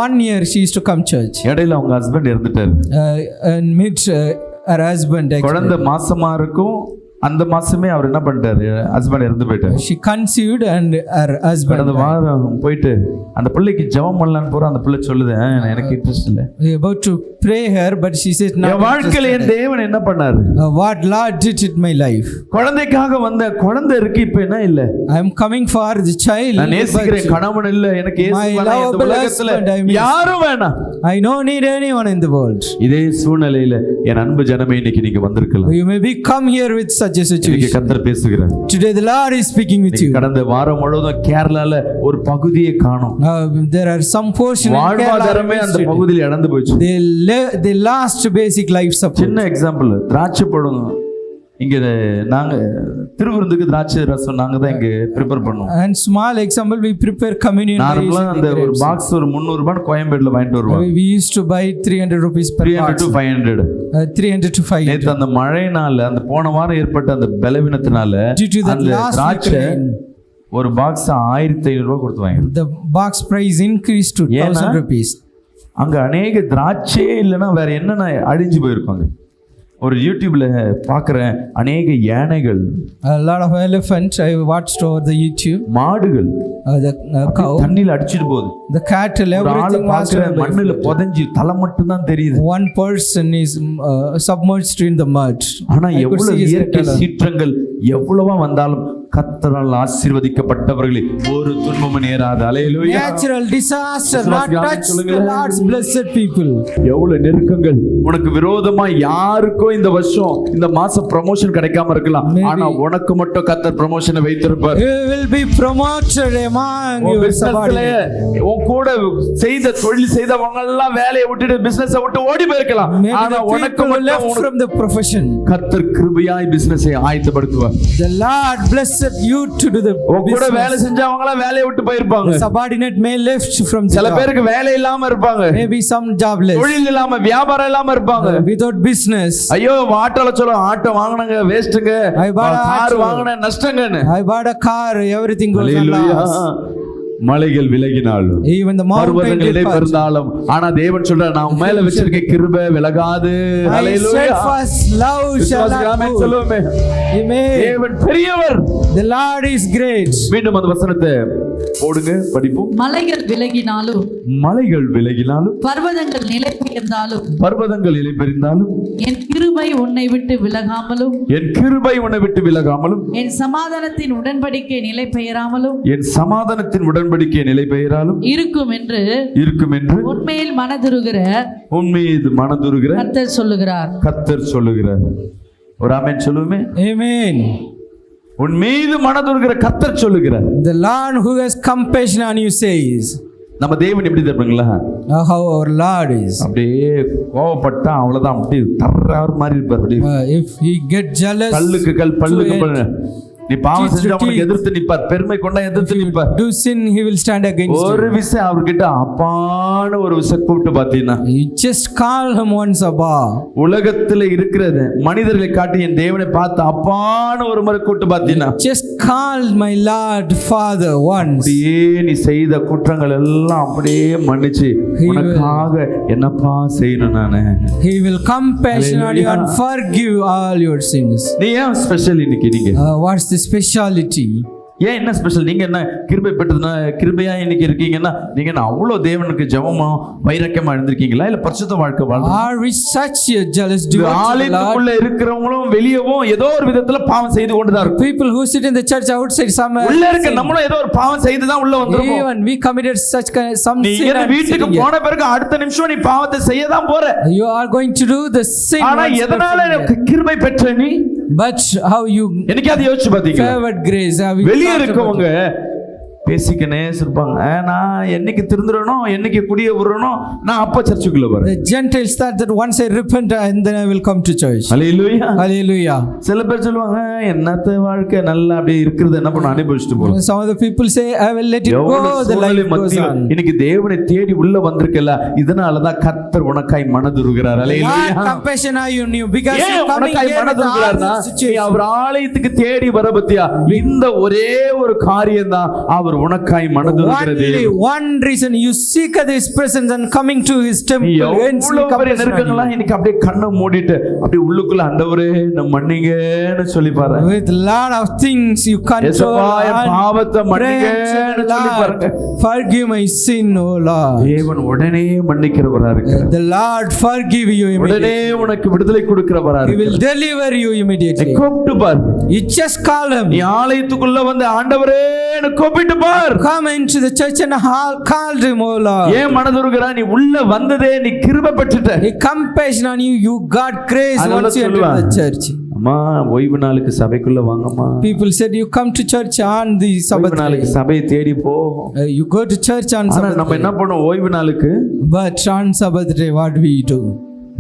[SPEAKER 2] 1 year she used to come church.
[SPEAKER 1] இடையில அவங்க ஹஸ்பண்ட் இறந்துட்டாரு.
[SPEAKER 2] And meet her husband.
[SPEAKER 1] குழந்தை மாசமா இருக்கும், அந்த மாசமே அவர் என்ன பண்ணிட்டாரு, ஹஸ்பண்ட் இறந்து போயிட்டாரு.
[SPEAKER 2] She conceived and her husband
[SPEAKER 1] கடந்த வாரம் போயிட்டு அந்த பிள்ளைக்கு ஜெபம் பண்ணலான்னு போற அந்த பிள்ளை சொல்லுது, எனக்கு இன்ட்ரெஸ்ட் இல்ல.
[SPEAKER 2] we are about to pray her, but she said no.
[SPEAKER 1] என் வாழ்க்கையில என் தேவன் என்ன பண்ணாரு?
[SPEAKER 2] What Lord did in my life.
[SPEAKER 1] குழந்தைக்காக வந்த குழந்தை இருக்கு, இப்ப என்ன இல்ல.
[SPEAKER 2] I am coming for the child.
[SPEAKER 1] நான் நேசிக்கிறேன், கணவன் இல்ல, எனக்கு இயேசு
[SPEAKER 2] My
[SPEAKER 1] வேணாம், இந்த
[SPEAKER 2] lovable
[SPEAKER 1] உலகத்துல
[SPEAKER 2] husband, I miss.
[SPEAKER 1] யாரும் வேணாம்.
[SPEAKER 2] I don't need anyone in the world.
[SPEAKER 1] இதே சூழ்நிலையில என் அன்பு ஜனமே இன்னைக்கு நீங்க வந்திருக்கலாம்.
[SPEAKER 2] You may be come here with such a
[SPEAKER 1] இன்னைக்கு
[SPEAKER 2] situation.
[SPEAKER 1] கர்த்தர் பேசுகிறார்.
[SPEAKER 2] Today the Lord is speaking with you.
[SPEAKER 1] கடந்த வாரம் முழுவதும் கேரளால ஒரு பகுதியை காணோம்.
[SPEAKER 2] There are some portion in
[SPEAKER 1] வாழ்வாதாரமே அந்த
[SPEAKER 2] Kerala.
[SPEAKER 1] பகுதியில் இழந்து போச்சு.
[SPEAKER 2] They lost basic life support.
[SPEAKER 1] சின்ன எக்ஸாம்பிள், திராட்சை பழம் இங்க நாங்க திருவிருந்துக்கு திராட்சை ரசம் நாங்க தான் இங்க ப்ரிப்பேர் பண்ணுவோம்.
[SPEAKER 2] And small example, we prepare communion
[SPEAKER 1] நார்மலா அந்த ஒரு
[SPEAKER 2] grapes.
[SPEAKER 1] பாக்ஸ் ஒரு 300 ரூபாய் கோயம்பேடுல வாங்கிட்டு வருவாங்க.
[SPEAKER 2] We used to buy 300 rupees per
[SPEAKER 1] 300
[SPEAKER 2] box.
[SPEAKER 1] to 500.
[SPEAKER 2] 300 to 500.
[SPEAKER 1] நேத்து அந்த மழைனால அந்த போன வாரம் ஏற்பட்ட அந்த பலவீனத்தினால
[SPEAKER 2] Due to that
[SPEAKER 1] அந்த
[SPEAKER 2] last
[SPEAKER 1] திராட்சை
[SPEAKER 2] rain,
[SPEAKER 1] ஒரு பாக்ஸ் 1500 ரூபாய் கொடுத்து வாங்க.
[SPEAKER 2] the box price increased to
[SPEAKER 1] ஏன்னா?
[SPEAKER 2] 1000 rupees.
[SPEAKER 1] அங்க அநேக திராட்சையே இல்லைன்னா வேற என்னென்ன அழிஞ்சு போயிருப்பாங்க. ஒரு யூடியூப்ல பாக்குறேன், அநேக யானைகள்,
[SPEAKER 2] A lot of elephants I watched over the YouTube.
[SPEAKER 1] மாடுகள்
[SPEAKER 2] The cow,
[SPEAKER 1] தண்ணியில அடிச்சிட்டு போகுது.
[SPEAKER 2] the cattle,
[SPEAKER 1] ஒரு ஆளு
[SPEAKER 2] everything was
[SPEAKER 1] பாக்குறேன், மண்ணுல புதைஞ்சு தலை மட்டும் தான் தெரியுது.
[SPEAKER 2] one person is submerged in the mud.
[SPEAKER 1] ஆனா
[SPEAKER 2] I could
[SPEAKER 1] எவ்வளவு
[SPEAKER 2] see his
[SPEAKER 1] இயற்கை
[SPEAKER 2] cattle.
[SPEAKER 1] சீற்றங்கள் எவ்வளவா வந்தாலும் கர்த்தரால் ஆசீர்வதிக்கப்பட்டவர்களே ஒரு துன்பமும் நேராது. அல்லேலூயா.
[SPEAKER 2] Natural disaster not
[SPEAKER 1] விசுவாசிகள்
[SPEAKER 2] touch the
[SPEAKER 1] சொல்லுங்களேன்.
[SPEAKER 2] Lord's blessed people.
[SPEAKER 1] எவ்வளவு நெருக்கங்கள் உனக்கு விரோதமா யாருக்கோ இந்த வருஷம் இந்த மாசம் ப்ரமோஷன் கிடைக்காம இருக்கலாம்.
[SPEAKER 2] Maybe.
[SPEAKER 1] ஆனா உனக்கு மட்டும் கர்த்தர் ப்ரமோஷனை வைத்திருப்பார்.
[SPEAKER 2] You will be promoted among
[SPEAKER 1] உன்
[SPEAKER 2] your
[SPEAKER 1] பிசினஸ்ல
[SPEAKER 2] subordinates.
[SPEAKER 1] உன் கூட செய்த தொழில் செய்தவங்க எல்லாம் வேலையை விட்டுட்டு பிசினஸ் விட்டு ஓடி போயிருக்கலாம்.
[SPEAKER 2] Maybe
[SPEAKER 1] ஆனா
[SPEAKER 2] the
[SPEAKER 1] உனக்கு
[SPEAKER 2] people who left
[SPEAKER 1] மட்டும்
[SPEAKER 2] from the profession.
[SPEAKER 1] கர்த்தர் கிருபையாய் பிசினஸை ஆயத்தப்படுத்துவார்.
[SPEAKER 2] The Lord blessed you to do the
[SPEAKER 1] உன் கூட வேலை
[SPEAKER 2] business.
[SPEAKER 1] செஞ்சவங்க எல்லாம் வேலையை விட்டு போயிருப்பாங்க.
[SPEAKER 2] The subordinate may left from the
[SPEAKER 1] சில
[SPEAKER 2] job.
[SPEAKER 1] பேருக்கு வேலை இல்லாம இருப்பாங்க,
[SPEAKER 2] Maybe some jobless.
[SPEAKER 1] தொழில் இல்லாம வியாபாரம் இல்லாம இருப்பாங்க.
[SPEAKER 2] Without business.
[SPEAKER 1] ஐயோ ஆட்டோல சொல்லுவோம், ஆட்டோ வாங்கினங்க வேஸ்ட்டுங்க,
[SPEAKER 2] I bought a
[SPEAKER 1] car
[SPEAKER 2] auto.
[SPEAKER 1] வாங்கின நஷ்டங்கன்னு.
[SPEAKER 2] I bought a car, everything goes on
[SPEAKER 1] hallelujah.
[SPEAKER 2] loss.
[SPEAKER 1] மலைகள் விலகினாலும்
[SPEAKER 2] Even the mountain
[SPEAKER 1] பர்வதங்கள்
[SPEAKER 2] departs.
[SPEAKER 1] இடைபெயர்ந்தாலும் ஆனா தேவன் சொல்றார், நான் உன் மேல வச்சிருக்க கிருபை விலகாது.
[SPEAKER 2] My
[SPEAKER 1] hallelujah.
[SPEAKER 2] steadfast love shall not
[SPEAKER 1] விசுவாசிகளாமே
[SPEAKER 2] move.
[SPEAKER 1] சொல்லுவோமே,
[SPEAKER 2] Amen.
[SPEAKER 1] தேவன் பெரியவர்.
[SPEAKER 2] The Lord is great.
[SPEAKER 1] மீண்டும் அந்த வசனத்தை போடுங்க, படிப்போம்.
[SPEAKER 4] மலைகள் விலகினாலும்
[SPEAKER 1] மலைகள் விலகினாலும்
[SPEAKER 4] பர்வதங்கள் நிலை பெயர்ந்தாலும்
[SPEAKER 1] பர்வதங்கள் இலைபெறிந்தாலும்
[SPEAKER 4] என் கிருபை உன்னை விட்டு விலகாமலும்
[SPEAKER 1] என் கிருபை உன்னை விட்டு விலகாமலும்
[SPEAKER 4] என் சமாதானத்தின் உடன்படிக்கை நிலை பெயராமலும்
[SPEAKER 1] என் சமாதானத்தின் உடன்படிக்கை நிலை பெயராலும்
[SPEAKER 4] இருக்கும் என்று
[SPEAKER 1] இருக்கும் என்று
[SPEAKER 4] உண்மையில் மனதுருகிற
[SPEAKER 1] உண்மையது மனதுருகிற
[SPEAKER 4] கர்த்தர் சொல்லுகிறார்.
[SPEAKER 1] கர்த்தர் சொல்லுகிறார். ஒரு ஆமென் சொல்லுமே.
[SPEAKER 2] Amen.
[SPEAKER 1] உன் மீது மனதுருகிற கர்த்தர் சொல்லுகிறார்.
[SPEAKER 2] The Lord who has compassion on you says.
[SPEAKER 1] நம்ம தேவன் எப்படி தெரியுங்களா?
[SPEAKER 2] How our Lord is.
[SPEAKER 1] அப்படியே கோவப்பட்டா அவ்வளவுதான், அப்படியே தர்றார் மாதிரி இருப்பார். அப்படியே
[SPEAKER 2] If he get jealous,
[SPEAKER 1] கல்லுக்கு கல் பல்லுக்கு பல்லு. நீ பாவம் செஞ்சா அவனுக்கு எதிர்த்து நிப்பார், பெருமை கொண்டா எதிர்த்து நிப்பார்.
[SPEAKER 2] do sin, he will stand against
[SPEAKER 1] ஒரு
[SPEAKER 2] you.
[SPEAKER 1] விஷயம் அவர்கிட்ட அப்பான்னு ஒரு விஷயம் கூப்பிட்டு பாத்தீங்கன்னா,
[SPEAKER 2] You just call him once Abba.
[SPEAKER 1] உலகத்துல இருக்கிறது மனிதர்களை காட்டி என் தேவனை பார்த்து அப்பான்னு ஒரு முறை கூப்பிட்டு பாத்தீங்கன்னா,
[SPEAKER 2] Just call my Lord Father once.
[SPEAKER 1] அப்படியே நீ செய்த குற்றங்கள் எல்லாம் அப்படியே மன்னிச்சு உனக்காக என்னப்பா செய்யணும் நானு.
[SPEAKER 2] He will compassion on you and forgive all your sins.
[SPEAKER 1] நீ ஏன் ஸ்பெஷல் இன்னைக்கு? நீங்க
[SPEAKER 2] What's the speciality?
[SPEAKER 1] ஏன் என்ன ஸ்பெஷல்? நீங்க என்ன கிருபை பெற்றதுனா கிருபையா இன்னைக்கு இருக்கீங்கன்னா நீங்க என்ன அவ்வளவு தேவனுக்கு ஜெபமா வைராக்கியமா இருந்திருக்கீங்களா, இல்ல பரிசுத்த வாழ்க்கை வாழ்றீங்களா?
[SPEAKER 2] Are we such a jealous devoted to the Lord?
[SPEAKER 1] ஆலயத்துக்குள்ள இருக்கிறவங்களும் வெளியவும் ஏதோ ஒரு விதத்துல பாவம் செய்து கொண்டுதான் இருக்கும்.
[SPEAKER 2] People who sit in the church outside somewhere,
[SPEAKER 1] உள்ள இருக்க நம்மளும் ஏதோ ஒரு பாவம் செய்து தான் உள்ள வந்திருக்கோம்.
[SPEAKER 2] even we committed some
[SPEAKER 1] நீ
[SPEAKER 2] sin and
[SPEAKER 1] வீட்டுக்கு
[SPEAKER 2] sitting here.
[SPEAKER 1] போன பிறகு அடுத்த நிமிஷம் நீ பாவத்தை செய்ய தான் போற.
[SPEAKER 2] You are going to do the sin.
[SPEAKER 1] ஆனா
[SPEAKER 2] once
[SPEAKER 1] எதனால
[SPEAKER 2] before here.
[SPEAKER 1] கிருபை பெற்ற நீ?
[SPEAKER 2] But how you
[SPEAKER 1] என்னைக்காவது யோசிச்சு பாத்தீங்களா?
[SPEAKER 2] favored grace, have you
[SPEAKER 1] வெளியே
[SPEAKER 2] thought about
[SPEAKER 1] இருக்கவங்க பேசிக்கனே இருப்பாங்க, நான் என்னைக்கு திருந்துறனோ என்னைக்கு குடிய விடுறனோ நான் அப்ப சர்ச்சுக்குள்ள
[SPEAKER 2] it?
[SPEAKER 1] வரேன்.
[SPEAKER 2] The Gentiles thought that once I repent and then I will come to church.
[SPEAKER 1] Hallelujah.
[SPEAKER 2] Hallelujah.
[SPEAKER 1] சில பேர் சொல்லுவாங்க என்னத்த வாழ்க்கை நல்லா அப்படியே இருக்குது, என்ன பண்ண அனுபவிச்சுட்டு போறோம்.
[SPEAKER 2] Some of the people say I will let it go, the life goes on.
[SPEAKER 1] இன்னைக்கு தேவனை தேடி உள்ள வந்திருக்கல, இதனாலதான் கர்த்தர் உனக்காய் மனதுருகிறார்.
[SPEAKER 2] What
[SPEAKER 1] hallelujah.
[SPEAKER 2] compassion are you new? Because you
[SPEAKER 1] ஏன்
[SPEAKER 2] coming
[SPEAKER 1] உனக்காய்
[SPEAKER 2] here with all
[SPEAKER 1] மனதுருகிறார்னா,
[SPEAKER 2] the situation.
[SPEAKER 1] அவர் ஆலயத்துக்கு தேடி வர பத்தியா இந்த ஒரே ஒரு காரியம் தான் அவர் உனக்காய் மனதுருகிறது.
[SPEAKER 2] Only one reason you seek His presence and coming to His
[SPEAKER 1] நீ
[SPEAKER 2] temple. Hence you
[SPEAKER 1] எவ்வளவு பெரிய
[SPEAKER 2] compassion on
[SPEAKER 1] நெருக்கங்களா
[SPEAKER 2] you.
[SPEAKER 1] இன்னைக்கு அப்படியே கண்ணை மூடிட்டு அப்படியே உள்ளுக்குள்ள ஆண்டவரே நம்ம மன்னிங்கன்னு சொல்லி பாரு.
[SPEAKER 2] With lot of things you control
[SPEAKER 1] இயேசுவா, என்
[SPEAKER 2] and
[SPEAKER 1] பாவத்தை
[SPEAKER 2] pray
[SPEAKER 1] மன்னிங்கன்னு
[SPEAKER 2] and
[SPEAKER 1] சொல்லி
[SPEAKER 2] Lord,
[SPEAKER 1] பாருங்க.
[SPEAKER 2] forgive my sin, O Lord.
[SPEAKER 1] தேவன் உடனே மன்னிக்கிறவரா இருக்கிறார்.
[SPEAKER 2] The Lord forgive you
[SPEAKER 1] உடனே
[SPEAKER 2] immediately.
[SPEAKER 1] உனக்கு விடுதலை கொடுக்கிறவரா
[SPEAKER 2] He will
[SPEAKER 1] இருக்கிறார்.
[SPEAKER 2] deliver you immediately.
[SPEAKER 1] கூப்பிட்டு பார்.
[SPEAKER 2] You just call Him.
[SPEAKER 1] நீ ஆலயத்துக்குள்ள வந்து ஆண்டவரேன்னு கூப்பிட்டு பார்.
[SPEAKER 2] Come into the church and called Him, O Lord.
[SPEAKER 1] ஏன் மனதுருகிறா? நீ உள்ள வந்ததே நீ கிருபை பெற்றுட்ட.
[SPEAKER 2] He compassion on you. You got grace
[SPEAKER 1] அதனால
[SPEAKER 2] once you enter
[SPEAKER 1] சொல்லுவா,
[SPEAKER 2] the church.
[SPEAKER 1] அம்மா ஓய்வு நாளுக்கு சபைக்குள்ள வாங்கம்மா.
[SPEAKER 2] People said you come to church on the Sabbath
[SPEAKER 1] ஓய்வு நாளுக்கு
[SPEAKER 2] day.
[SPEAKER 1] சபையை தேடி போ.
[SPEAKER 2] You go to church on
[SPEAKER 1] ஆனா
[SPEAKER 2] Sabbath
[SPEAKER 1] நம்ம
[SPEAKER 2] day.
[SPEAKER 1] என்ன பண்ணுவோம்? ஓய்வு நாளுக்கு
[SPEAKER 2] But on Sabbath day, what we do?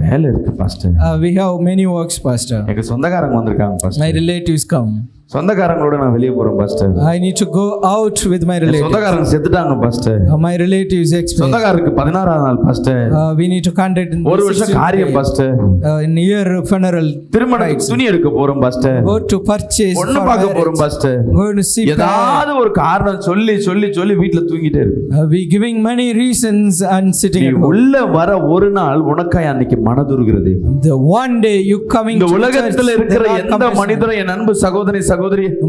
[SPEAKER 1] வேலை இருக்கு pastor.
[SPEAKER 2] We have many works, Pastor.
[SPEAKER 1] எங்க சொந்தக்காரங்க வந்திருக்காங்க
[SPEAKER 2] My
[SPEAKER 1] பாஸ்டர்.
[SPEAKER 2] relatives come.
[SPEAKER 1] சொந்தக்காரங்களோட நான் வெளியே போறேன் pastor.
[SPEAKER 2] I need to go out with my relatives.
[SPEAKER 1] சொந்தக்காரங்க செத்துட்டாங்க பாஸ்டர்.
[SPEAKER 2] My relatives explain.
[SPEAKER 1] சொந்தக்காரருக்கு 16ஆம் நாள் pastor.
[SPEAKER 2] We need to conduct in
[SPEAKER 1] ஒரு வருஷம் காரியம் பாஸ்டர்.
[SPEAKER 2] in year funeral.
[SPEAKER 1] திருமண துணி எடுக்க போறோம் பாஸ்டர்.
[SPEAKER 2] Go to purchase.
[SPEAKER 1] பொண்ணு பார்க்க போறோம் பாஸ்டர்.
[SPEAKER 2] Go to see.
[SPEAKER 1] ஏதாவது ஒரு காரணம் சொல்லி சொல்லி சொல்லி வீட்ல தூங்கிட்டே இருக்கு.
[SPEAKER 2] We giving many reasons and sitting
[SPEAKER 1] நீ
[SPEAKER 2] at home.
[SPEAKER 1] உள்ள வர ஒரு நாள் உனக்காய் அன்னைக்கு மனதுருகிறது.
[SPEAKER 2] The one day you coming
[SPEAKER 1] இந்த
[SPEAKER 2] to
[SPEAKER 1] உலகத்துல
[SPEAKER 2] church,
[SPEAKER 1] இருக்கிற
[SPEAKER 2] there are
[SPEAKER 1] எந்த
[SPEAKER 2] compassion.
[SPEAKER 1] மனிதரும் என் அன்பு சகோதரி சகோதரி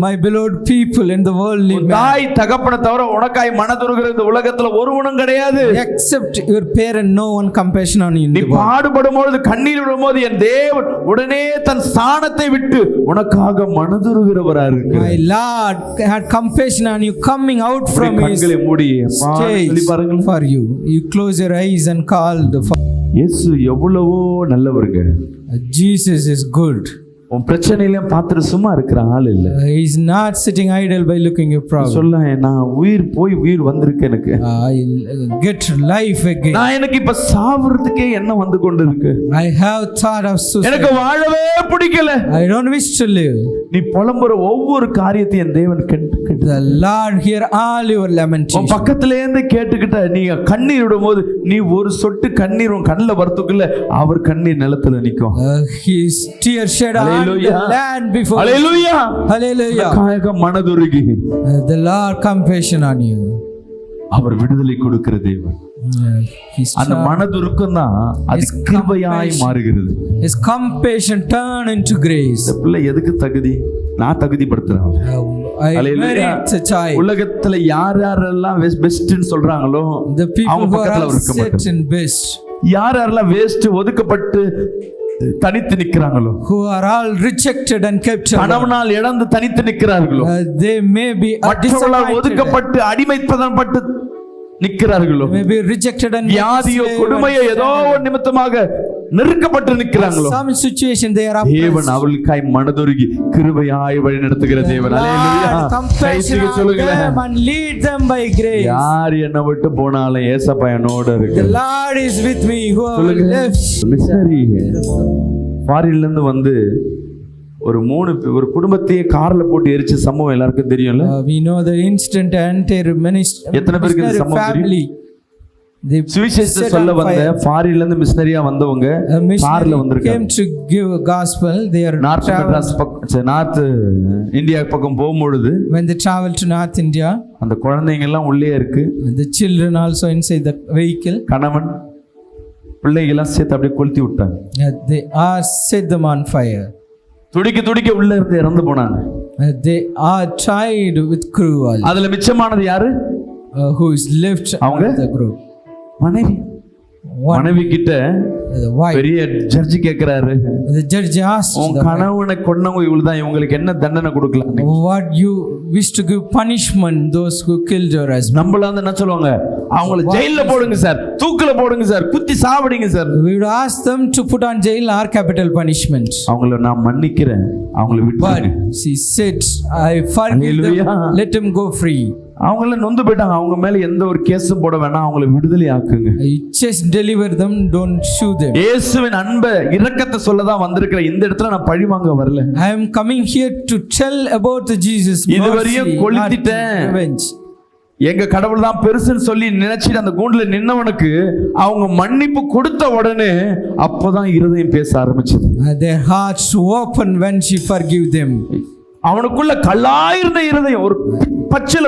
[SPEAKER 2] My beloved people in the world live
[SPEAKER 1] தாய் தகப்பனை தவிர உனக்காய் மனதுருகிற இந்த உலகத்துல ஒருவனும் கிடையாது.
[SPEAKER 2] except your parent, no one compassion on you in
[SPEAKER 1] நீ
[SPEAKER 2] the world.
[SPEAKER 1] பாடுபடும் பொழுது கண்ணீர் விடும்போது என் தேவன் உடனே தன் ஸ்தானத்தை விட்டு உனக்காக மனதுருகிறவரா இருக்கு.
[SPEAKER 2] My Lord had compassion on you coming out from His
[SPEAKER 1] கண்களை மூடி அம்மா சொல்லி
[SPEAKER 2] stage
[SPEAKER 1] பாருங்க.
[SPEAKER 2] for you. You close your eyes and call the Father.
[SPEAKER 1] இயேசு எவ்வளவோ நல்லவருங்க.
[SPEAKER 2] Jesus is good.
[SPEAKER 1] உன் பிரச்சனையில பார்த்துட்டு சும்மா இருக்கிற ஆள் இல்ல.
[SPEAKER 2] He is not sitting idle by looking your problem.
[SPEAKER 1] சொல்ல நான் உயிர் போய் உயிர் வந்திருக்கு எனக்கு.
[SPEAKER 2] I'll get life again.
[SPEAKER 1] நான் எனக்கு இப்ப சாவறதுக்கே என்ன வந்து கொண்டு இருக்கு.
[SPEAKER 2] I have thought of suicide.
[SPEAKER 1] எனக்கு வாழவே பிடிக்கல.
[SPEAKER 2] I don't wish to live.
[SPEAKER 1] நீ புலம்புற ஒவ்வொரு காரியத்தையும் என் தேவன் கேட்டு
[SPEAKER 2] The Lord hear all your
[SPEAKER 1] உன்
[SPEAKER 2] lamentations.
[SPEAKER 1] பக்கத்துல இருந்து கேட்டுக்கிட்ட நீ கண்ணீர் விடும் போது நீ ஒரு சொட்டு கண்ணீர் உன் கண்ணுல வரத்துக்குள்ள அவர் கண்ணீர் நிலத்துல நிக்கும்.
[SPEAKER 2] His tears shed on the land before.
[SPEAKER 1] Hallelujah.
[SPEAKER 2] Hallelujah.
[SPEAKER 1] காயக மனதுருகி
[SPEAKER 2] The Lord compassion on you.
[SPEAKER 1] அவர் விடுதலை கொடுக்கிற தேவன்.
[SPEAKER 2] His
[SPEAKER 1] அந்த மனதுருக்கம் தான் அது கிருபையாய் மாறுகிறது.
[SPEAKER 2] His compassion turn into grace.
[SPEAKER 1] இந்த பிள்ளை எதுக்கு தகுதி? நான் தகுதிப்படுத்துறேன்.
[SPEAKER 2] I merit a child.
[SPEAKER 1] உலகத்துல யார் யாரெல்லாம் பெஸ்ட்னு சொல்றாங்களோ
[SPEAKER 2] The people
[SPEAKER 1] அவங்க
[SPEAKER 2] who are
[SPEAKER 1] பக்கத்துல
[SPEAKER 2] all
[SPEAKER 1] இருக்க
[SPEAKER 2] set
[SPEAKER 1] மாட்டாங்க.
[SPEAKER 2] in best.
[SPEAKER 1] யார் யாரெல்லாம் வேஸ்ட் ஒதுக்கப்பட்டு தனித்து நிக்கிறாங்களோ,
[SPEAKER 2] Who are all rejected and kept alone.
[SPEAKER 1] கணவனால் இழந்து தனித்து நிக்கிறார்களோ,
[SPEAKER 2] They may be
[SPEAKER 1] மற்றவர்களால்
[SPEAKER 2] disappointed.
[SPEAKER 1] ஒதுக்கப்பட்டு அடிமைப்பட்டு நிக்கிறார்களோ,
[SPEAKER 2] May be rejected and
[SPEAKER 1] வியாதியோ கொடுமையோ ஏதோ ஒரு நிமித்தமாக நெருக்கப்பட்டு நிக்கிறாங்களோ,
[SPEAKER 2] some situation they are
[SPEAKER 1] தேவன்
[SPEAKER 2] oppressed.
[SPEAKER 1] அவளுக்காய் மனதுருகி கிருபையாய் வழி நடத்துகிற தேவன். அல்லேலூயா.
[SPEAKER 2] Lord, compassion
[SPEAKER 1] கைசிக்கு
[SPEAKER 2] on
[SPEAKER 1] சொல்லுங்களேன்.
[SPEAKER 2] them and lead them by grace.
[SPEAKER 1] யார் என்னை விட்டு போனாலும் ஏசப்பா என்னோட
[SPEAKER 2] The
[SPEAKER 1] இருக்கு.
[SPEAKER 2] Lord is with me who have
[SPEAKER 1] சொல்லுங்க.
[SPEAKER 2] left.
[SPEAKER 1] மிஷனரி ஃபாரின்ல இருந்து வந்து ஒரு குடும்பத்தையே கார்ல போட்டு எரிச்ச சம்பவம் எல்லாருக்கும் தெரியும்ல.
[SPEAKER 2] We know the incident entire ministry
[SPEAKER 1] எத்தனை பேருக்கு இந்த சம்பவம்
[SPEAKER 2] family. They
[SPEAKER 1] சுவிசேஷத்தை
[SPEAKER 2] set
[SPEAKER 1] சொல்ல
[SPEAKER 2] on
[SPEAKER 1] வந்த
[SPEAKER 2] fire.
[SPEAKER 1] ஃபாரின்ல இருந்து மிஷனரியா வந்தவங்க
[SPEAKER 2] A missionary
[SPEAKER 1] கார்ல
[SPEAKER 2] came
[SPEAKER 1] வந்திருக்காங்க.
[SPEAKER 2] to give gospel. They are
[SPEAKER 1] north Madras north India பக்கம் போகும்பொழுது
[SPEAKER 2] when they travel to North India.
[SPEAKER 1] அந்த குழந்தைங்க எல்லாம் உள்ளே இருக்கு.
[SPEAKER 2] The children also inside the vehicle.
[SPEAKER 1] கணவன் பிள்ளைகள்லாம் சேர்த்து அப்படியே கொளுத்தி விட்டாங்க.
[SPEAKER 2] They are set them on fire.
[SPEAKER 1] துடிக்க துடிக்க உள்ள இருந்து இறந்து போனாங்க.
[SPEAKER 2] They are tied with cruel.
[SPEAKER 1] அதுல மிச்சமானது யாரு?
[SPEAKER 2] Who is left
[SPEAKER 1] அவங்க?
[SPEAKER 2] out of the group?
[SPEAKER 1] மனைவி.
[SPEAKER 2] One,
[SPEAKER 1] மனைவி கிட்ட
[SPEAKER 2] the wife.
[SPEAKER 1] பெரிய ஜட்ஜி கேக்குறாரு,
[SPEAKER 2] The judge asked
[SPEAKER 1] உன்
[SPEAKER 2] the wife,
[SPEAKER 1] கணவனை கொன்னவங்க இவ்வளவுதான், இவங்களுக்கு என்ன தண்டனை கொடுக்கலாம்?
[SPEAKER 2] what you wish to give punishment those who killed your husband?
[SPEAKER 1] நம்மள வந்து என்ன சொல்லுவாங்க, அவங்கள ஜெயில்ல போடுங்க சார், தூக்குல போடுங்க சார், குத்தி சாவடிங்க sir.
[SPEAKER 2] We would ask them to put on jail or capital punishment.
[SPEAKER 1] அவங்கள நான் மன்னிக்கிறேன், அவங்கள
[SPEAKER 2] But
[SPEAKER 1] விட்டுருங்க.
[SPEAKER 2] she said, I forgive them,
[SPEAKER 1] Hallelujah.
[SPEAKER 2] let him go free.
[SPEAKER 1] அவங்கள நொந்து போயிட்டாங்க, அவங்க மேல எந்த ஒரு கேஸும் போட வேணாம், அவங்கள விடுதலை ஆக்குங்க.
[SPEAKER 2] Just deliver them, don't shoot them.
[SPEAKER 1] இயேசுவின் அன்பை இரக்கத்தை சொல்லதான் வந்திருக்கிறேன். இந்த இடத்துல நான் பழி வாங்க வரல.
[SPEAKER 2] I am coming here to tell about the Jesus
[SPEAKER 1] இதுவரையும்
[SPEAKER 2] mercy, not
[SPEAKER 1] கொளுத்திட்டேன்.
[SPEAKER 2] revenge.
[SPEAKER 1] எங்க கடவுள் தான் பெருசுன்னு சொல்லி நினைச்சிட்டு அந்த கூண்டுல நின்னவனுக்கு அவங்க மன்னிப்பு கொடுத்த உடனே அப்பதான் இருதயம் பேச ஆரம்பிச்சது.
[SPEAKER 2] Their hearts open when she forgive them.
[SPEAKER 1] அவனுக்குள்ள கல்லாயிருந்த இருதயம், ஒரு பச்சில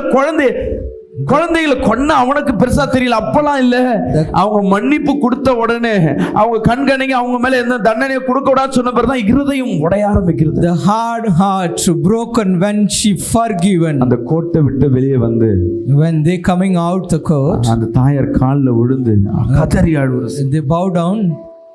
[SPEAKER 1] குழந்தைகளை கொன்ன அவனுக்கு பெருசா தெரியல, அப்பெல்லாம் இல்ல. அவங்க மன்னிப்பு கொடுத்த உடனே அவங்க கண்கணிங்க அவங்க மேல எந்த தண்டனையை கொடுக்க கூடாது சொன்ன பிறகுதான் இருதயம் உடைய ஆரம்பிக்கிறது.
[SPEAKER 2] The hard heart broken when she forgiven.
[SPEAKER 1] அந்த கோட்டை விட்டு வெளியே வந்து
[SPEAKER 2] When they coming out the court,
[SPEAKER 1] அந்த தாயார் காலில் விழுந்து கதறி அழுவுறது.
[SPEAKER 2] they bow down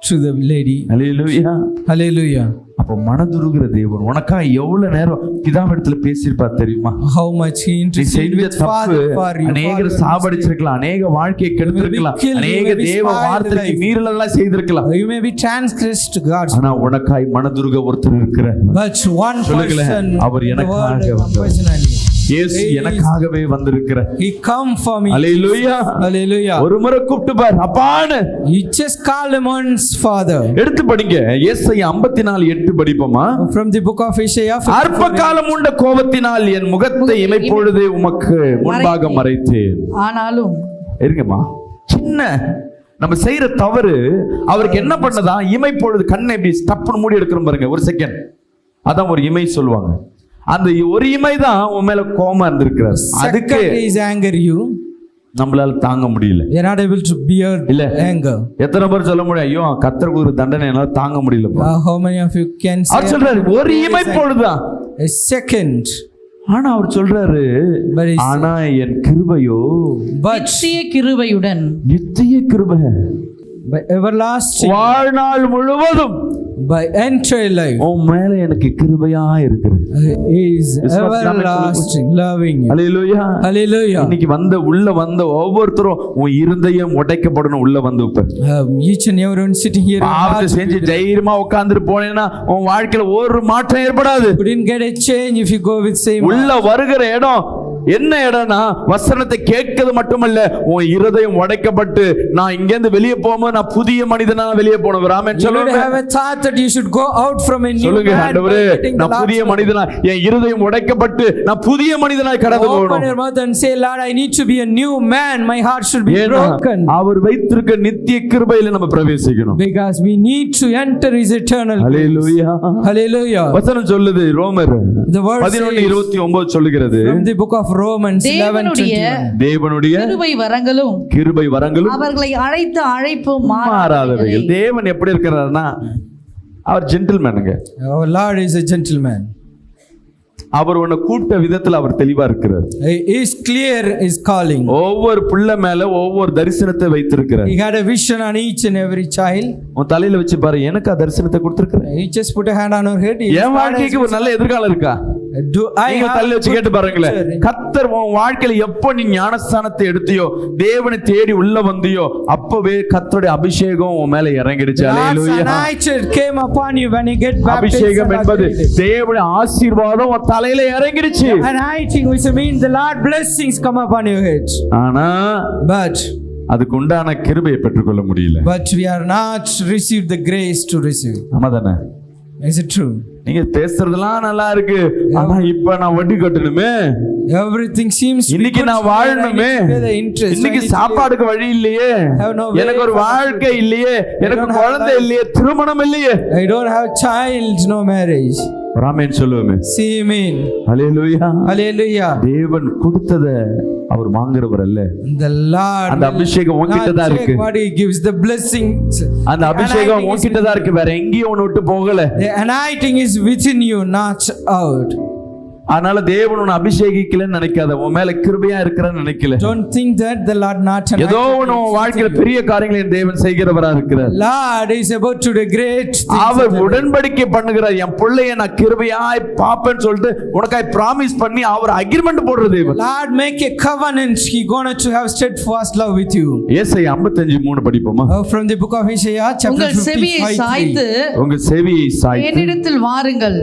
[SPEAKER 2] to the lady.
[SPEAKER 1] Hallelujah.
[SPEAKER 2] Hallelujah.
[SPEAKER 1] அப்ப மனதுருகிற தேவன் உனக்கா எவ்வளவு நேரம் பிதாவிடத்துல பேசியிருப்பா தெரியுமா?
[SPEAKER 2] How much he
[SPEAKER 1] நீ
[SPEAKER 2] interceded
[SPEAKER 1] செய்த
[SPEAKER 2] with
[SPEAKER 1] தப்பு
[SPEAKER 2] Father for you.
[SPEAKER 1] அநேகர் சாபடிச்சிருக்கலாம், அநேக வாழ்க்கையை கெடுத்திருக்கலாம், அநேக தேவ வார்த்தைக்கு மீறலெல்லாம் செய்திருக்கலாம்.
[SPEAKER 2] You may be transgressed God's.
[SPEAKER 1] ஆனா உனக்காய் மனதுருக ஒருத்தர் இருக்கிறார்.
[SPEAKER 2] But one
[SPEAKER 1] சொல்லுங்களேன்,
[SPEAKER 2] person,
[SPEAKER 1] அவர்
[SPEAKER 2] the
[SPEAKER 1] எனக்காக
[SPEAKER 2] word
[SPEAKER 1] வந்தார்.
[SPEAKER 2] personally.
[SPEAKER 1] இயேசு எனக்காகவே வந்திருக்கிறார்.
[SPEAKER 2] He come for me.
[SPEAKER 1] Hallelujah.
[SPEAKER 2] Hallelujah.
[SPEAKER 1] ஒரு முறை கூப்பிட்டு பார், அப்பான்னு
[SPEAKER 2] You just call him on Father.
[SPEAKER 1] எடுத்து படிங்க. ஏசாயா 54:8 படிப்போமா?
[SPEAKER 2] From the book of Isaiah.
[SPEAKER 1] அற்ப காலம் உண்ட கோபத்தினால் என் முகத்தை இமைப்பொழுதே உமக்கு முன்பாக மறைத்தேன்.
[SPEAKER 4] ஆனாலும்
[SPEAKER 1] இருங்கம்மா, சின்ன நம்ம செய்யற தவறு அவருக்கு என்ன பண்ணதா, இமைப்பொழுது கண்ணை இப்படி ஸ்டப்னு மூடி எடுக்கிறோம் பாருங்க, ஒரு செகண்ட், அதான் ஒரு இமை சொல்லுவாங்க. அந்த ஒரு இமை தான் உன் மேல கோபமா இருந்திருக்கிறார். அதுக்கு
[SPEAKER 2] is anger you.
[SPEAKER 1] நம்மளால தாங்க முடியல.
[SPEAKER 2] We are not able to bear
[SPEAKER 1] இல்ல
[SPEAKER 2] anger.
[SPEAKER 1] எத்தனை பேர் சொல்ல முடியும், ஐயோ கர்த்தருக்கு ஒரு தண்டனை என்னால தாங்க முடியல.
[SPEAKER 2] How many of you can say?
[SPEAKER 1] அவர் சொல்றாரு ஒரு இமை பொழுதுதான்,
[SPEAKER 2] a second.
[SPEAKER 1] ஆனா அவர் சொல்றாரு, ஆனா என் கிருபையோ
[SPEAKER 4] நித்திய கிருபையுடன்,
[SPEAKER 1] நித்திய கிருபை
[SPEAKER 2] by everlasting,
[SPEAKER 1] வாழ்நாள் முழுவதும்
[SPEAKER 2] by entire life,
[SPEAKER 1] உன் மேல எனக்கு கிருபையா இருக்கிறது.
[SPEAKER 2] is everlasting loving you.
[SPEAKER 1] Hallelujah.
[SPEAKER 2] Hallelujah.
[SPEAKER 1] இன்னைக்கு உள்ள வந்த ஒவ்வொருத்தரும் உன் இருதயம் உடைக்கப்படணும். உள்ள வந்து இப்ப
[SPEAKER 2] Each and everyone sitting here,
[SPEAKER 1] பாவத்தை செஞ்சு தைரியமா உட்கார்ந்துட்டு போனேன்னா உன் வாழ்க்கையில ஒரு மாற்றம் ஏற்படாது.
[SPEAKER 2] couldn't get a change if you go with same.
[SPEAKER 1] உள்ள வருகிற இடம் என்ன இடம்னா, வசனத்தை கேட்கிறது மட்டுமல்ல, உன் இருதயம் உடைக்கப்பட்டு நான் இங்க இருந்து வெளியே போகும்போது நான் புதிய மனிதனா வெளியே போனோம். ராமன்
[SPEAKER 2] You
[SPEAKER 1] சொல்லுங்க,
[SPEAKER 2] have a thought that you should go out from a new
[SPEAKER 1] சொல்லுங்க,
[SPEAKER 2] man.
[SPEAKER 1] ஆண்டவரே நான் புதிய மனிதனா, என் இருதயம் உடைக்கப்பட்டு நான் புதிய மனிதனாய் கடந்து
[SPEAKER 2] Open
[SPEAKER 1] போகணும்.
[SPEAKER 2] your mouth and say, Lord, I need to be a new man. My heart should be
[SPEAKER 1] ஏன்னா
[SPEAKER 2] broken.
[SPEAKER 1] அவர் வைத்திருக்க நித்திய கிருபையில நம்ம பிரவேசிக்கணும்.
[SPEAKER 2] Because we need to enter his eternal grace.
[SPEAKER 1] Hallelujah.
[SPEAKER 2] Hallelujah.
[SPEAKER 1] வசனம் சொல்லுது, ரோமர்
[SPEAKER 2] The word
[SPEAKER 1] 11:29 சொல்லுகிறது,
[SPEAKER 2] from the book of Romans 11:21.
[SPEAKER 1] தேவனுடைய கிருபை வரங்களும்
[SPEAKER 4] அவர்களை அழைத்த அழைப்பு
[SPEAKER 1] மாறாதவைகள். தேவன் எப்படி இருக்கிறார்னா, அவர் ஜென்டில்மேனுங்க.
[SPEAKER 2] Our Lord is a gentleman.
[SPEAKER 1] அவர் உன்னை கூப்பிட்ட விதத்துல அவர் தெளிவா இருக்கிறார்.
[SPEAKER 2] He is clear his calling.
[SPEAKER 1] ஒவ்வொரு பிள்ளை மேல ஒவ்வொரு தரிசனத்தை வைத்திருக்கிறார்.
[SPEAKER 2] He had a vision on each and every child.
[SPEAKER 1] உன் தலையில வச்சு பாரு, எனக்கு தரிசனத்தை கொடுத்திருக்கிறார்.
[SPEAKER 2] He just put a hand on her head.
[SPEAKER 1] என் வாழ்க்கைக்கு ஒரு நல்ல எதிர்காலம் இருக்கா?
[SPEAKER 2] Do I
[SPEAKER 1] நீங்க
[SPEAKER 2] have
[SPEAKER 1] தலையில வச்சு கேட்டு பாருங்களேன். கர்த்தர் உன் வாழ்க்கையில எப்போ நீ ஞானஸ்தானத்தை எடுத்தியோ, தேவனை தேடி உள்ள வந்தியோ, அப்பவே கர்த்தருடைய அபிஷேகம் உன் மேல இறங்கிடுச்சு. அல்லேலூயா.
[SPEAKER 2] anointing came upon you when you get baptized.
[SPEAKER 1] அபிஷேகம் என்பது தேவனுடைய ஆசீர்வாதம் உன் தலையில இறங்கிடுச்சு.
[SPEAKER 2] Anointing which means the Lord blessings come upon your head.
[SPEAKER 1] ஆனா
[SPEAKER 2] But
[SPEAKER 1] அதுக்கு உண்டான கிருபையை பெற்றுக்கொள்ள முடியல.
[SPEAKER 2] we are not received the grace to receive.
[SPEAKER 1] ஆமாதானே?
[SPEAKER 2] Is it true?
[SPEAKER 1] நீங்க பேசுறதெல்லாம் நல்லா இருக்கு, ஆனா இப்ப நான் வட்டி கட்டணுமே,
[SPEAKER 2] Everything seems to be
[SPEAKER 1] இன்னைக்கு
[SPEAKER 2] good.
[SPEAKER 1] நான் வாழணுமே, இன்னைக்கு சாப்பாடுக்கு வழி இல்லையே, எனக்கு ஒரு வாழ்க்கை இல்லையே, எனக்கு குழந்தை இல்லையே, திருமணம் இல்லையே,
[SPEAKER 2] I don't have child, no marriage.
[SPEAKER 1] Ramen சொல்லுவோமே.
[SPEAKER 2] See amen.
[SPEAKER 1] ஹல்லேலூயா.
[SPEAKER 2] Hallelujah.
[SPEAKER 1] தேவன் கொடுத்தத அவர் வாங்குறவர் அல்ல.
[SPEAKER 2] The Lord
[SPEAKER 1] அந்த அபிஷேகம் உன்கிட்ட தான் இருக்கு.
[SPEAKER 2] what he gives the blessings.
[SPEAKER 1] அந்த அபிஷேகம் உன்கிட்ட தான் இருக்கு, வேற எங்கேயும் ஒன்னு விட்டு போகல.
[SPEAKER 2] The anointing is within you, not out.
[SPEAKER 1] அதனால தேவன் உன்னை அபிஷேகிக்கலன்னு நினைக்காத, உன் மேல கிருபையா இருக்கிறன்னு நினைக்கல.
[SPEAKER 2] Don't think that the Lord not
[SPEAKER 1] ஏதோ உன் வாழ்க்கையில பெரிய காரியங்களை தேவன் செய்கிறவரா இருக்கிறார்.
[SPEAKER 2] Lord is about to do great things.
[SPEAKER 1] அவர் உடன்படிக்கை பண்ணுகிறார். என் பிள்ளையை நான் கிருபையாய் பாப்பேன்னு சொல்லிட்டு உனக்காய் பிராமிஸ் பண்ணி அவர் அக்ரிமெண்ட் போடுற தேவன்.
[SPEAKER 2] Lord make a covenant. He going to have steadfast love with you.
[SPEAKER 1] ஏசாயா 55:3 படிப்போமா?
[SPEAKER 2] From the book of Isaiah chapter
[SPEAKER 4] உங்கள் செவியை
[SPEAKER 2] 55.
[SPEAKER 4] சாய்த்து
[SPEAKER 1] உங்க செவியை சாய்த்து
[SPEAKER 4] என்னிடத்தில் வாருங்கள்,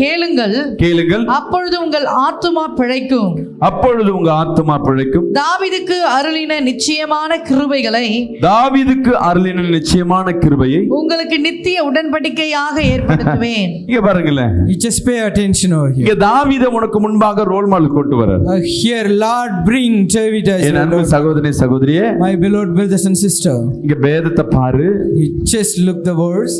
[SPEAKER 4] கேளுங்கள்,
[SPEAKER 1] கேளுங்கள்,
[SPEAKER 4] அப்பொழுது உங்கள் ஆத்துமா பிழைக்கும்.
[SPEAKER 1] அப்பொழுது உங்க ஆத்துமா பிழைக்கும்.
[SPEAKER 4] தாவீதுக்கு அருளின நிச்சயமான கிருபைகளை,
[SPEAKER 1] தாவீதுக்கு அருளின நிச்சயமான கிருபையை
[SPEAKER 4] உங்களுக்கு நித்திய உடன்படிக்கையாக ஏற்படுத்துவேன்.
[SPEAKER 1] இங்க பாருங்களேன்,
[SPEAKER 2] You just pay attention over here.
[SPEAKER 1] இங்க தாவீதை உனக்கு முன்பாக ரோல் மாடல் கொண்டு வரார்.
[SPEAKER 2] Here Lord bring David as
[SPEAKER 1] என் அன்பு சகோதரனே சகோதரியே,
[SPEAKER 2] my beloved brothers and sister.
[SPEAKER 1] இங்க வேதத்தை பாரு.
[SPEAKER 2] You just look the words.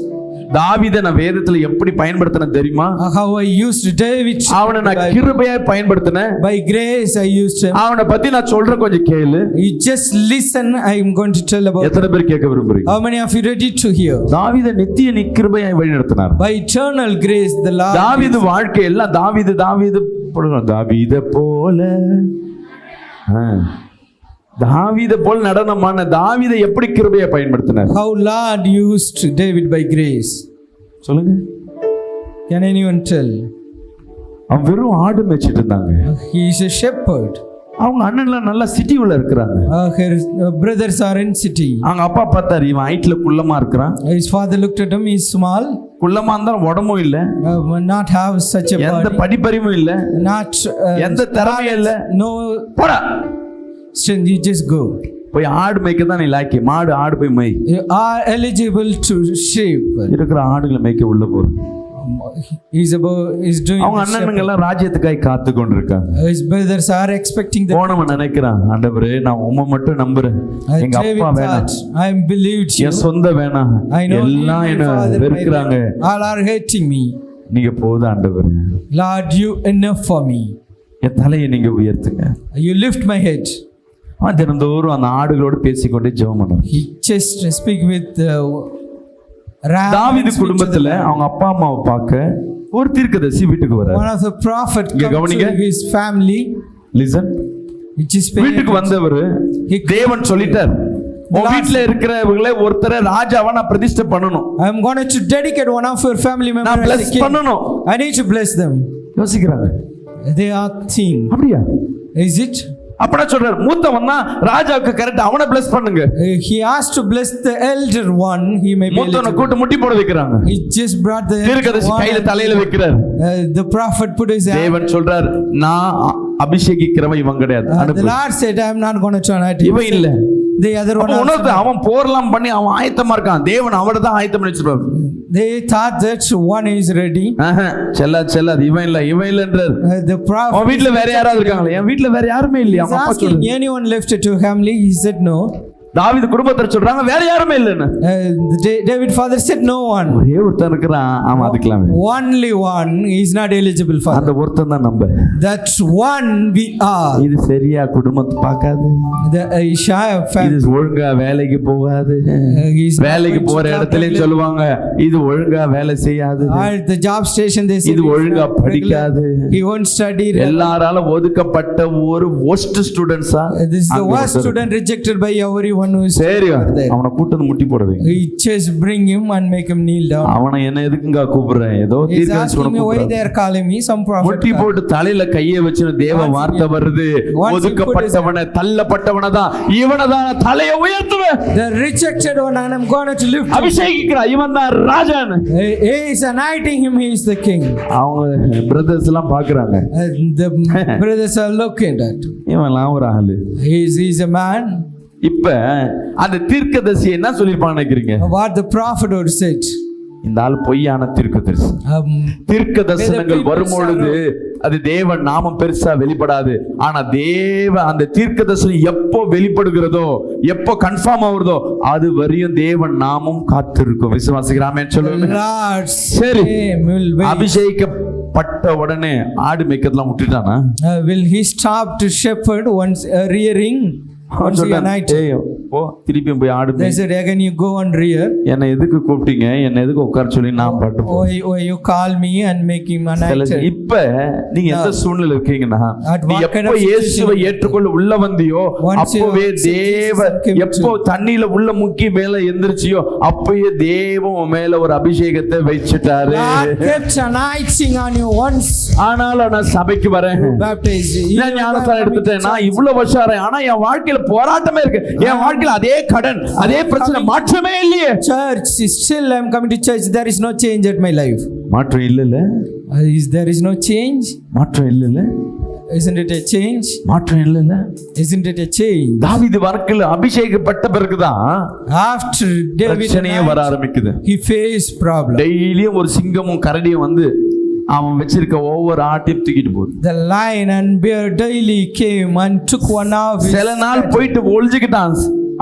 [SPEAKER 1] தாவீதை நான் வேதத்துல எப்படி பயன்படுத்தினேன் தெரியுமா?
[SPEAKER 2] How I used David.
[SPEAKER 1] அவனை நான் கிருபையா பயன்படுத்தினேன்.
[SPEAKER 2] By grace I used him.
[SPEAKER 1] அவனை பத்தி நான் சொல்றேன், கொஞ்சம் கேளு.
[SPEAKER 2] You just listen. I am going to tell about.
[SPEAKER 1] எத்தனை பேர் கேட்க விரும்புறீங்க?
[SPEAKER 2] How many of you ready to hear?
[SPEAKER 1] தாவீதை நித்திய கிருபையா வழிநடத்தினார்.
[SPEAKER 2] By eternal grace the Lord.
[SPEAKER 1] தாவீது வாழ்க்கை எல்லாம் தாவீது தாவீது போடுறோம். தாவீதை போல தாவீதை போல நடனமான தாவீதை எப்படி கிருபையை பயன்படுத்தினார்?
[SPEAKER 2] How Lord used David by grace.
[SPEAKER 1] சொல்லுங்க.
[SPEAKER 2] Can anyone tell?
[SPEAKER 1] அவன் வெறும் ஆடு மேய்ச்சிட்டு இருந்தாங்க.
[SPEAKER 2] He is a shepherd.
[SPEAKER 1] அவங்க அண்ணன்லாம் நல்லா சிட்டி உள்ள இருக்கிறாங்க.
[SPEAKER 2] Her brothers are in city.
[SPEAKER 1] அவங்க அப்பா பார்த்தாரு, இவன் ஹைட்ல குள்ளமா இருக்கிறான்.
[SPEAKER 2] His father looked at him. He is small.
[SPEAKER 1] குள்ளமா இருந்தா உடம்பும் இல்ல,
[SPEAKER 2] not have such a
[SPEAKER 1] எந்த
[SPEAKER 2] body.
[SPEAKER 1] படிப்பறிவும் இல்ல,
[SPEAKER 2] Not
[SPEAKER 1] எந்த திறமையும் இல்ல.
[SPEAKER 2] no
[SPEAKER 1] போடா,
[SPEAKER 2] strength. You just go.
[SPEAKER 1] போய் ஆடு மேய்க்க தான் நீ லாக்கி. மாடு ஆடு போய் மேய்.
[SPEAKER 2] You are eligible to sheep.
[SPEAKER 1] இருக்கிற ஆடுகளை மேய்க்க உள்ள போற.
[SPEAKER 2] He's doing.
[SPEAKER 1] அவங்க அண்ணனுங்க எல்லாம் ராஜ்யத்துக்காய் காத்து கொண்டிருக்காங்க.
[SPEAKER 2] His brothers are expecting the.
[SPEAKER 1] போனவன் நினைக்கிறான், ஆண்டவரே நான் உம்மை மட்டும் நம்புறேன், எங்க அப்பா வேணாம்,
[SPEAKER 2] I believed you.
[SPEAKER 1] என் சொந்த வேணாம், எல்லாம் என்ன வெறுக்கிறாங்க,
[SPEAKER 2] all are hating me.
[SPEAKER 1] நீங்க போதும் ஆண்டவரே.
[SPEAKER 2] Lord, you enough for me.
[SPEAKER 1] என் தலையை நீங்க உயர்த்துங்க.
[SPEAKER 2] You lift my head.
[SPEAKER 1] அவன் தினந்தோறும் அந்த ஆடுகளோடு பேசிக்கொண்டே ஜெபம் பண்ணுவான்.
[SPEAKER 2] He just speak with
[SPEAKER 1] தாவீது குடும்பத்துல அவங்க அப்பா அம்மாவை பார்க்க ஒரு தீர்க்கதரிசி வீட்டுக்கு வரார்.
[SPEAKER 2] one of the prophet
[SPEAKER 1] இங்க
[SPEAKER 2] comes
[SPEAKER 1] கவனிங்க.
[SPEAKER 2] to his family.
[SPEAKER 1] லிசன். வீட்டுக்கு வந்தவர் தேவன் சொல்லிட்டார், உன் வீட்டுல இருக்கிறவங்களே ஒருத்தரை ராஜாவா நான் பிரதிஷ்டை பண்ணணும்.
[SPEAKER 2] I am going to dedicate one of your family members.
[SPEAKER 1] நான் bless பண்ணணும்.
[SPEAKER 2] I need to bless them.
[SPEAKER 1] யோசிக்கிறாங்க.
[SPEAKER 2] They are thin.
[SPEAKER 1] அப்படியா?
[SPEAKER 2] Is it?
[SPEAKER 1] அப்படா சொல்றார், மூத்தவன் தான் ராஜாவுக்கு கரெக்ட், அவனை bless பண்ணுங்க.
[SPEAKER 2] He asked to bless the elder one. He may be.
[SPEAKER 1] மூத்தவனை கூட்டி முட்டி போட வைக்கிறாங்க.
[SPEAKER 2] He just brought the
[SPEAKER 1] தீர்க்கதரிசி கையில தலையில வைக்கிறார்.
[SPEAKER 2] The prophet put his hand.
[SPEAKER 1] தேவன் சொல்றார், நான் அபிஷேகிக்கிறவன் இவன் கிடையாது.
[SPEAKER 2] The Lord said, I am not going to turn it.
[SPEAKER 1] இவன் இல்ல.
[SPEAKER 2] The other one.
[SPEAKER 1] அவன் போர்லாம் பண்ணி அவன் ஆயத்தமா இருக்கான். தேவன் அவனை தான் ஆயத்தம் பண்ணி வச்சிருப்பார்.
[SPEAKER 2] They thought that one is ready.
[SPEAKER 1] செல்லாது இவன் இல்லன்றார்.
[SPEAKER 2] The prophet.
[SPEAKER 1] அவன் வீட்ல வேற யாராவது இருக்காங்களா? என் வீட்ல வேற யாருமே இல்லையா? அவன் அப்பா சொல்றாரு.
[SPEAKER 2] Anyone left to family? He said no.
[SPEAKER 1] தாவீது குடும்பத்தார் சொல்றாங்க வேற யாருமே இல்லன்னு.
[SPEAKER 2] David father said no one.
[SPEAKER 1] ஒரே ஒருத்தன் இருக்கிறான், அவன் அதுக்கலாமே.
[SPEAKER 2] Only one is not eligible for.
[SPEAKER 1] அந்த ஒருத்தன் தான் நம்ம.
[SPEAKER 2] That's one we are.
[SPEAKER 1] இது சரியா குடும்பத்தை பார்க்காது.
[SPEAKER 2] The Isaiah
[SPEAKER 1] இது ஒழுங்கா வேலைக்கு போகாது. வேலைக்கு போற இடத்துலயும் சொல்லுவாங்க இது ஒழுங்கா வேலை செய்யாது.
[SPEAKER 2] At the job station they say
[SPEAKER 1] இது ஒழுங்கா படிக்காது.
[SPEAKER 2] He won't study.
[SPEAKER 1] எல்லாரால ஒதுக்கப்பட்ட ஒரு worst students-ஆ.
[SPEAKER 2] This is the worst student rejected by everyone.
[SPEAKER 1] சரி, அவனை கூட்டத்து முட்டி போட வைங்க.
[SPEAKER 2] He just bring him and make him kneel down.
[SPEAKER 1] அவனை என்ன எதுக்குங்க கூப்பிடுறேன்? ஏதோ தீர்க்கதரிசி
[SPEAKER 2] கூப்பிடுறான். Why they are calling me? Some prophet.
[SPEAKER 1] முட்டி போட்டு தலையில கையை வச்சு தேவ வார்த்தை வருது, ஒதுக்கப்பட்டவனை தள்ளப்பட்டவனை தான் இவனை தான் தலையை உயர்த்துவேன்.
[SPEAKER 2] The rejected one and I'm going to lift.
[SPEAKER 1] அபிஷேகிக்கிறான், இவன் தான் ராஜான்னு.
[SPEAKER 2] He is anointing him. He is the king.
[SPEAKER 1] அவங்க பிரதர்ஸ் எல்லாம் பாக்குறாங்க.
[SPEAKER 2] The brothers are looking at.
[SPEAKER 1] இவன்லாம் ஒரு ஆளு.
[SPEAKER 2] He is a man.
[SPEAKER 1] இப்ப அந்த தீர்க்கதரிசி என்ன சொல்லிருப்பான்னு நினைக்கிறீங்க?
[SPEAKER 2] What the prophet would say.
[SPEAKER 1] இந்த ஆள் பொய்யான தீர்க்கதரிசி. தீர்க்க தரிசனங்கள் வரும்பொழுது அது தேவ நாமம் பெருசா வெளிப்படாது. ஆனா அந்த தீர்க்க தரிசனம் எப்போ வெளிப்படுகிறதோ, எப்போ கன்ஃபார்ம் ஆகுறதோ அது வரையும் தேவன் நாமம் காத்திருக்கும். விசுவாசிக்கிறாமே சொல்லுங்க. சரி, அபிஷேகிக்கப்பட்ட உடனே ஆடு மேய்க்கிறதுலாம் விட்டுட்டானா?
[SPEAKER 2] Will he stop to shepherd once rearing?
[SPEAKER 1] அவன்
[SPEAKER 2] Once he
[SPEAKER 1] சொல்றான்,
[SPEAKER 2] anointed.
[SPEAKER 1] "ஏய், போ திருப்பியும் போய் ஆடு
[SPEAKER 2] They
[SPEAKER 1] மேய்.
[SPEAKER 2] said, again you go and rear.
[SPEAKER 1] என்னை எதுக்கு கூப்பிட்டீங்க, என்னை எதுக்கு உட்கார சொல்லி நான் பாட்டு போ."
[SPEAKER 2] Or you call me and make him anointed.
[SPEAKER 1] இப்ப நீங்க எந்த சூழ்நிலை இருக்கீங்கன்னா,
[SPEAKER 2] At
[SPEAKER 1] நீ
[SPEAKER 2] what kind
[SPEAKER 1] எப்போ
[SPEAKER 2] of
[SPEAKER 1] இயேசுவை
[SPEAKER 2] situation?
[SPEAKER 1] ஏற்றுக்கொள்ள உள்ள வந்தியோ
[SPEAKER 2] Once you
[SPEAKER 1] அப்பவே
[SPEAKER 2] accept
[SPEAKER 1] தேவ
[SPEAKER 2] Jesus and came to-
[SPEAKER 1] எப்போ தண்ணியில உள்ள முக்கி மேல எந்திரிச்சியோ அப்பயே தேவன் உன் மேல ஒரு அபிஷேகத்தை வச்சிட்டாரு.
[SPEAKER 2] God kept anointing on you once
[SPEAKER 1] ஆனாலும் நான் சபைக்கு வரேன்,
[SPEAKER 2] baptized.
[SPEAKER 1] நான் ஞானஸ்தானம் எடுத்துட்டேன், நான் இவ்வளவு வருஷம் ஆறேன், ஆனா என் வாழ்க்கையில போராட்டமே இருக்கு, என் வாழ்க்கையில அதே கடன் அதே பிரச்சனை, மாற்றமே இல்லையே.
[SPEAKER 2] Church, still I am coming to church. There is no change at my life.
[SPEAKER 1] மாற்றம் இல்லைல்ல,
[SPEAKER 2] There is no change.
[SPEAKER 1] மாற்றம் இல்லைல்ல,
[SPEAKER 2] Isn't it a change?
[SPEAKER 1] மாற்றம் இல்லைல்ல.
[SPEAKER 2] Isn't it a change?
[SPEAKER 1] தாவீது வாழ்க்கையில அபிஷேகப்பட்ட பிறகுதான்
[SPEAKER 2] After David
[SPEAKER 1] பிரச்சனையே வர ஆரம்பிக்குது.
[SPEAKER 2] he faced problem.
[SPEAKER 1] டெய்லியும் ஒரு சிங்கமும் கரடியும் வந்து அவன் வச்சிருக்க ஒவ்வொரு ஆட்டையும் தூக்கிட்டு போகுது.
[SPEAKER 2] The lion and bear daily came and took one of his.
[SPEAKER 1] சில நாள் போயிட்டு ஒளிஞ்சுக்கிட்டான்,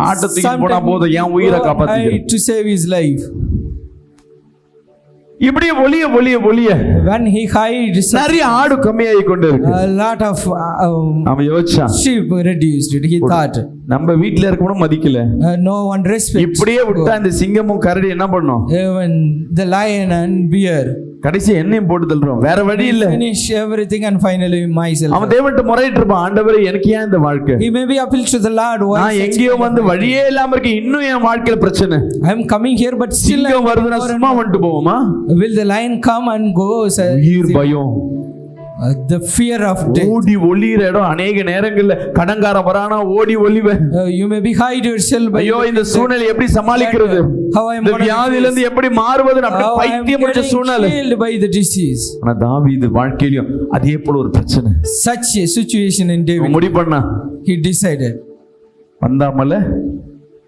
[SPEAKER 1] ஆட்டை தூக்கிட்டு போனா போதும் என் உயிரை காப்பாத்திக்கிறேன்.
[SPEAKER 2] to save his life.
[SPEAKER 1] இப்படியே ஒளிய ஒளிய ஒளிய
[SPEAKER 2] When he hid,
[SPEAKER 1] நிறைய ஆடு கம்மியாகி கொண்டு இருக்கு.
[SPEAKER 2] a lot of
[SPEAKER 1] அவன் யோசிச்சான்,
[SPEAKER 2] sheep reduced it. He thought
[SPEAKER 1] நம்ம வீட்டுல இருக்கணும் மதிக்கல,
[SPEAKER 2] no one respects.
[SPEAKER 1] இப்படியே விட்டா இந்த சிங்கமும் கரடி என்ன பண்ணும்,
[SPEAKER 2] Even the lion and bear
[SPEAKER 1] கடைசி என்னையும் போட்டு தள்ளுறோம், வேற வழி இல்ல.
[SPEAKER 2] finish everything and finally myself.
[SPEAKER 1] அவன் தேவன்ட்ட முறையிட்டு இருப்பான், ஆண்டவரே எனக்கு ஏன் இந்த வாழ்க்கை,
[SPEAKER 2] He may be appeal to the Lord. Why
[SPEAKER 1] நான் எங்கேயோ வந்து வழியே இல்லாம இருக்கு, இன்னும் என் வாழ்க்கையில பிரச்சனை.
[SPEAKER 2] I am coming here but still
[SPEAKER 1] சிங்கம் வருதுன்னா சும்மா வந்துட்டு போவோமா?
[SPEAKER 2] will the lion come and go?
[SPEAKER 1] உயிர் பயம்,
[SPEAKER 2] The fear of death.
[SPEAKER 1] ஓடி ஒளியிற இடம் அநேக நேரங்கள்ல கடங்கார வரானா ஓடி ஒளிவேன்.
[SPEAKER 2] You may be hide yourself by
[SPEAKER 1] ஐயோ இந்த சூழ்நிலை எப்படி சமாளிக்கிறது,
[SPEAKER 2] how I am
[SPEAKER 1] இந்த வியாதியில இருந்து எப்படி மாறுவது, அப்படி
[SPEAKER 2] how I am
[SPEAKER 1] பைத்தியம் முடிச்ச சூழ்நிலை.
[SPEAKER 2] killed by the disease.
[SPEAKER 1] ஆனா தாவீது வாழ்க்கையிலும் அதே போல ஒரு பிரச்சனை.
[SPEAKER 2] Such a situation in David.
[SPEAKER 1] முடிவு பண்ணா,
[SPEAKER 2] He decided,
[SPEAKER 1] வந்தாமல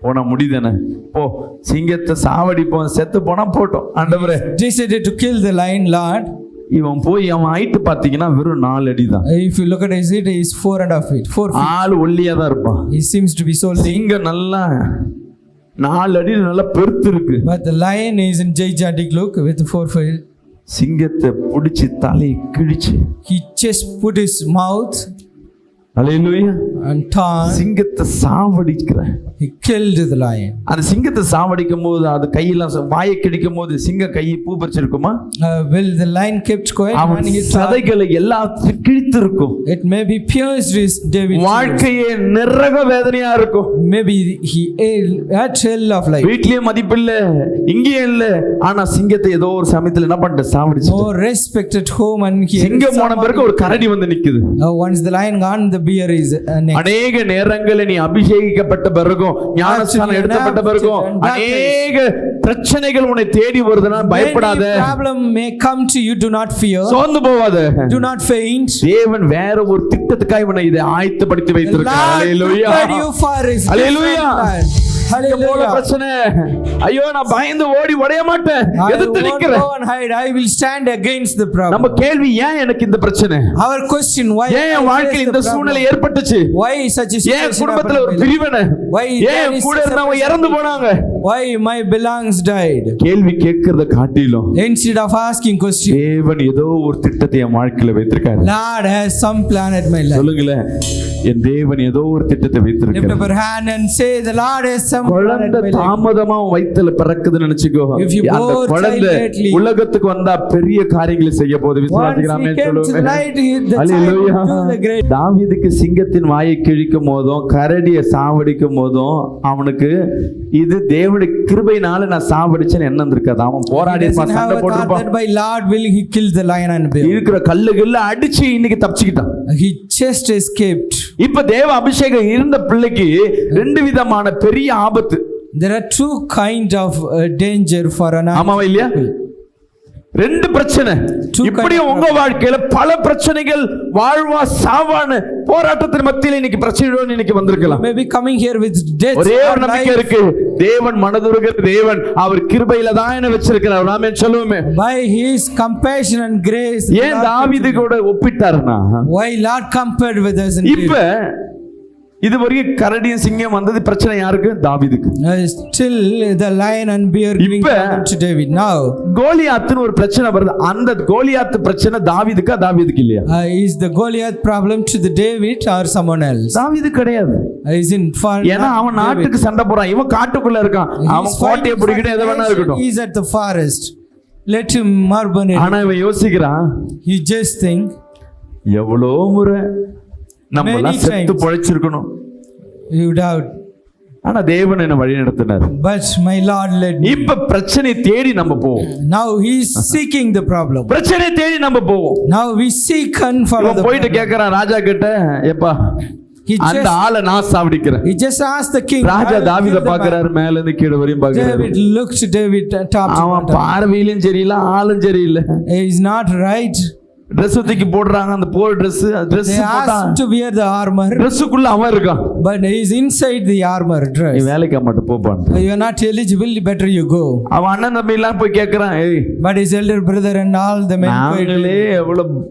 [SPEAKER 1] போனா முடிதானே, போ சிங்கத்தை சாவடிப்போம், செத்து போனா போட்டோம், ஆண்டவரே.
[SPEAKER 2] decided to kill the lion. Lord,
[SPEAKER 1] இவன் போய் அவன் ஹைட் பாத்தீங்கன்னா வெறும் 4 அடி தான்.
[SPEAKER 2] if you look at his height, he is 4.5 feet. 4 feet.
[SPEAKER 1] ஆள் ஒல்லியா தான் இருப்பான்.
[SPEAKER 2] He seems to be so lean.
[SPEAKER 1] சிங்கம் நல்லா 4 அடி நல்லா பெருத்து இருக்கு.
[SPEAKER 2] But the lion is in gigantic look with 4 feet.
[SPEAKER 1] சிங்கத்தை பிடிச்சி தலையை கிழிச்சு,
[SPEAKER 2] He just put his mouth
[SPEAKER 1] hallelujah,
[SPEAKER 2] and tongue.
[SPEAKER 1] சிங்கத்தை சாவடிக்கிறான்.
[SPEAKER 2] He killed the lion.
[SPEAKER 1] அந்த சிங்கத்தை சாவடிக்கும் போது அது கையெல்லாம் வாயை கிழிக்கும் போது சிங்க கையை பூ பறிச்சிருக்குமா?
[SPEAKER 2] Will the lion kept quiet
[SPEAKER 1] அவன்
[SPEAKER 2] when he
[SPEAKER 1] சதைகளை எல்லாத்தையும் கிழித்து இருக்கும்.
[SPEAKER 2] it may be pierced his David.
[SPEAKER 1] வாழ்க்கையே நிரக வேதனையா இருக்கும்.
[SPEAKER 2] Maybe he had hell of life.
[SPEAKER 1] வீட்லயே மதிப்பில்ல, இங்கேயும் இல்ல, ஆனா சிங்கத்தை ஏதோ ஒரு சமயத்துல என்ன பண்ணிட்டு சாவடிச்சு.
[SPEAKER 2] No respect at home and he.
[SPEAKER 1] சிங்கம் போன பிறகு ஒரு கரடி வந்து நிக்குது.
[SPEAKER 2] Once the lion gone, the bear is next.
[SPEAKER 1] அநேக நேரங்களில் நீ அபிஷேகிக்கப்பட்ட பிறகும் ஞானஸ்நானம் எடுக்கப்பட்ட பிறகும் அநேக பிரச்சனைகள் உன்னை தேடி வருதுன்னா பயப்படாத.
[SPEAKER 2] Problem may come to you, do not fear.
[SPEAKER 1] சோர்ந்து போகாத.
[SPEAKER 2] Do not faint.
[SPEAKER 1] தேவன் வேற ஒரு திட்டத்துக்காக உன்னை இதை ஆயத்தப்படுத்தி வைத்திருக்கிறார். ஹalleluya. ஹalleluya. ஹalleluya. பிரச்சனை, ஐயோ நான் பயந்து ஓடி ஒடைய மாட்டேன், எதிர்த்து நிக்கிறேன்.
[SPEAKER 2] I will stand against the problem.
[SPEAKER 1] நம்ம கேள்வி, ஏன் எனக்கு இந்த பிரச்சனை?
[SPEAKER 2] Our question, why
[SPEAKER 1] ஏன் வாழ்க்கையில் இந்த சூழ்நிலை ஏற்பட்டுச்சு?
[SPEAKER 2] Why such a situation?
[SPEAKER 1] ஏன் குடும்பத்துல ஒரு பிரிவினை? ஏன் கூட இருந்தவங்க இறந்து போனாங்க?
[SPEAKER 2] Why my belongs died?
[SPEAKER 1] கேள்வி கேட்கிறத காட்டிலும்
[SPEAKER 2] Instead of asking question,
[SPEAKER 1] தேவன் ஏதோ ஒரு திட்டத்தை என் வாழ்க்கையில வைத்திருக்காரு.
[SPEAKER 2] Lord has some plan at my life.
[SPEAKER 1] சொல்லுங்களேன், என் தேவன் ஏதோ ஒரு திட்டத்தை
[SPEAKER 2] Lift
[SPEAKER 1] வைத்திருக்காரு.
[SPEAKER 2] up your hand and say, the Lord has some plan at
[SPEAKER 1] குழந்தை
[SPEAKER 2] my life.
[SPEAKER 1] தாமதமா வயித்துல பிறக்குதுன்னு நினைச்சுக்கோ,
[SPEAKER 2] If you
[SPEAKER 1] அந்த
[SPEAKER 2] bore
[SPEAKER 1] குழந்தை
[SPEAKER 2] child lately,
[SPEAKER 1] உலகத்துக்கு வந்தா பெரிய காரியங்களை செய்ய போகுது.
[SPEAKER 2] once he
[SPEAKER 1] விசுவாசிக்கிறாமே
[SPEAKER 2] came to the
[SPEAKER 1] சொல்லுங்க.
[SPEAKER 2] light, the child
[SPEAKER 1] hallelujah.
[SPEAKER 2] will do the great.
[SPEAKER 1] தாவீதுக்கு சிங்கத்தின் வாயை கிழிக்கும் போதும் கரடியை சாவடிக்கும் போதும் அவனுக்கு இது தேவனுடைய கிருபையினால நான் சாவடிச்சேன்னு எண்ணம் இருக்காது. அவன் போராடி
[SPEAKER 2] He doesn't
[SPEAKER 1] இருப்பான்,
[SPEAKER 2] have
[SPEAKER 1] சண்டை
[SPEAKER 2] a thought
[SPEAKER 1] போட்டிருப்பான்,
[SPEAKER 2] that by Lord will he kill the lion and bear.
[SPEAKER 1] இருக்கிற கல்லுகள்ல அடிச்சு இன்னைக்கு தப்பிச்சுக்கிட்டான்.
[SPEAKER 2] He just escaped.
[SPEAKER 1] இப்ப தேவ அபிஷேகம் இருந்த பிள்ளைக்கு 2 விதமான பெரிய ஆபத்து.
[SPEAKER 2] There are 2 kind of danger for an
[SPEAKER 1] ஆமாவா இல்லையா? 2 பிரச்சனை. இப்படி உங்க வாழ்க்கையில பல பிரச்சனைகள், வாழ்வா சாவான போராட்டத்தின் மத்தியில இன்னைக்கு பிரச்சனையோடு இன்னைக்கு வந்திருக்கலாம்.
[SPEAKER 2] Maybe coming here with death.
[SPEAKER 1] ஒரே ஒரு நம்பிக்கை இருக்கு, தேவன் மனதுருகிற தேவன், அவர் கிருபையில தான் என்ன வச்சிருக்கிறார். ஆமென் சொல்லுவோமே.
[SPEAKER 2] By his compassion and grace.
[SPEAKER 1] ஏன் தாவீது கூட ஒப்பிட்டாருன்னா,
[SPEAKER 2] Why Lord compared with us in
[SPEAKER 1] இப்ப இது வரைக்கும் கரடியும் சிங்கம் வந்தது பிரச்சனை யாருக்கு? தாவீதுக்கு.
[SPEAKER 2] Still the lion and bear giving
[SPEAKER 1] இப்ப
[SPEAKER 2] problem to David. Now
[SPEAKER 1] கோலியாத்னு ஒரு பிரச்சனை வருது. அந்த கோலியாத் பிரச்சனை தாவீதுக்கா தாவீதுக்கு இல்லையா?
[SPEAKER 2] is the Goliath problem to the David or someone else?
[SPEAKER 1] தாவீது கிடையாது.
[SPEAKER 2] Is in far.
[SPEAKER 1] ஏன்னா அவன் நாட்டுக்கு சண்டை போறான், இவன் காட்டுக்குள்ள இருக்கான். அவன் கோட்டையை பிடிக்கிட்டு எதை வேணா இருக்கட்டும்.
[SPEAKER 2] He is at the forest. Let him murmur it.
[SPEAKER 1] ஆனா இவன் யோசிக்கிறான்,
[SPEAKER 2] He just think
[SPEAKER 1] எவ்வளோ முறை நம்ம எல்லாம் செத்து பொழைச்சிருக்கணும்,
[SPEAKER 2] you doubt.
[SPEAKER 1] ஆனா தேவன் என்ன வழி நடத்தினார்.
[SPEAKER 2] But my Lord led me.
[SPEAKER 1] இப்ப பிரச்சனை தேடி நம்ம போவோம்.
[SPEAKER 2] Now he is seeking the problem.
[SPEAKER 1] பிரச்சனை தேடி நம்ம போவோம்.
[SPEAKER 2] Now we seek and follow the
[SPEAKER 1] போயிட்டு கேக்குறான் ராஜா கிட்ட, எப்பா அந்த ஆளை நான் சாவடிக்கிறேன்.
[SPEAKER 2] He just asked the king.
[SPEAKER 1] ராஜா தாவீதை பாக்குறாரு, மேல இருந்து கீழ வரையும் பாக்குறாரு.
[SPEAKER 2] David looked David top to
[SPEAKER 1] அவன்
[SPEAKER 2] bottom.
[SPEAKER 1] பார்வையிலும் சரியில்லை, ஆளும் சரியில்லை.
[SPEAKER 2] He is not right.
[SPEAKER 1] Dress தூக்கி போடுறாங்க, அந்த போர் Dress
[SPEAKER 2] They asked to wear the armor.
[SPEAKER 1] Dressக்குள்ள அவன் இருக்கான்.
[SPEAKER 2] But he is inside the armor dress.
[SPEAKER 1] நீ வேலைக்கு மட்டும் போப்பான்.
[SPEAKER 2] You are not eligible, better you go.
[SPEAKER 1] அவன் அண்ணன் தம்பி எல்லாம் போய் கேக்குறான், ஏய்
[SPEAKER 2] But his elder brother and all the men
[SPEAKER 1] நாங்களே எவ்வளவு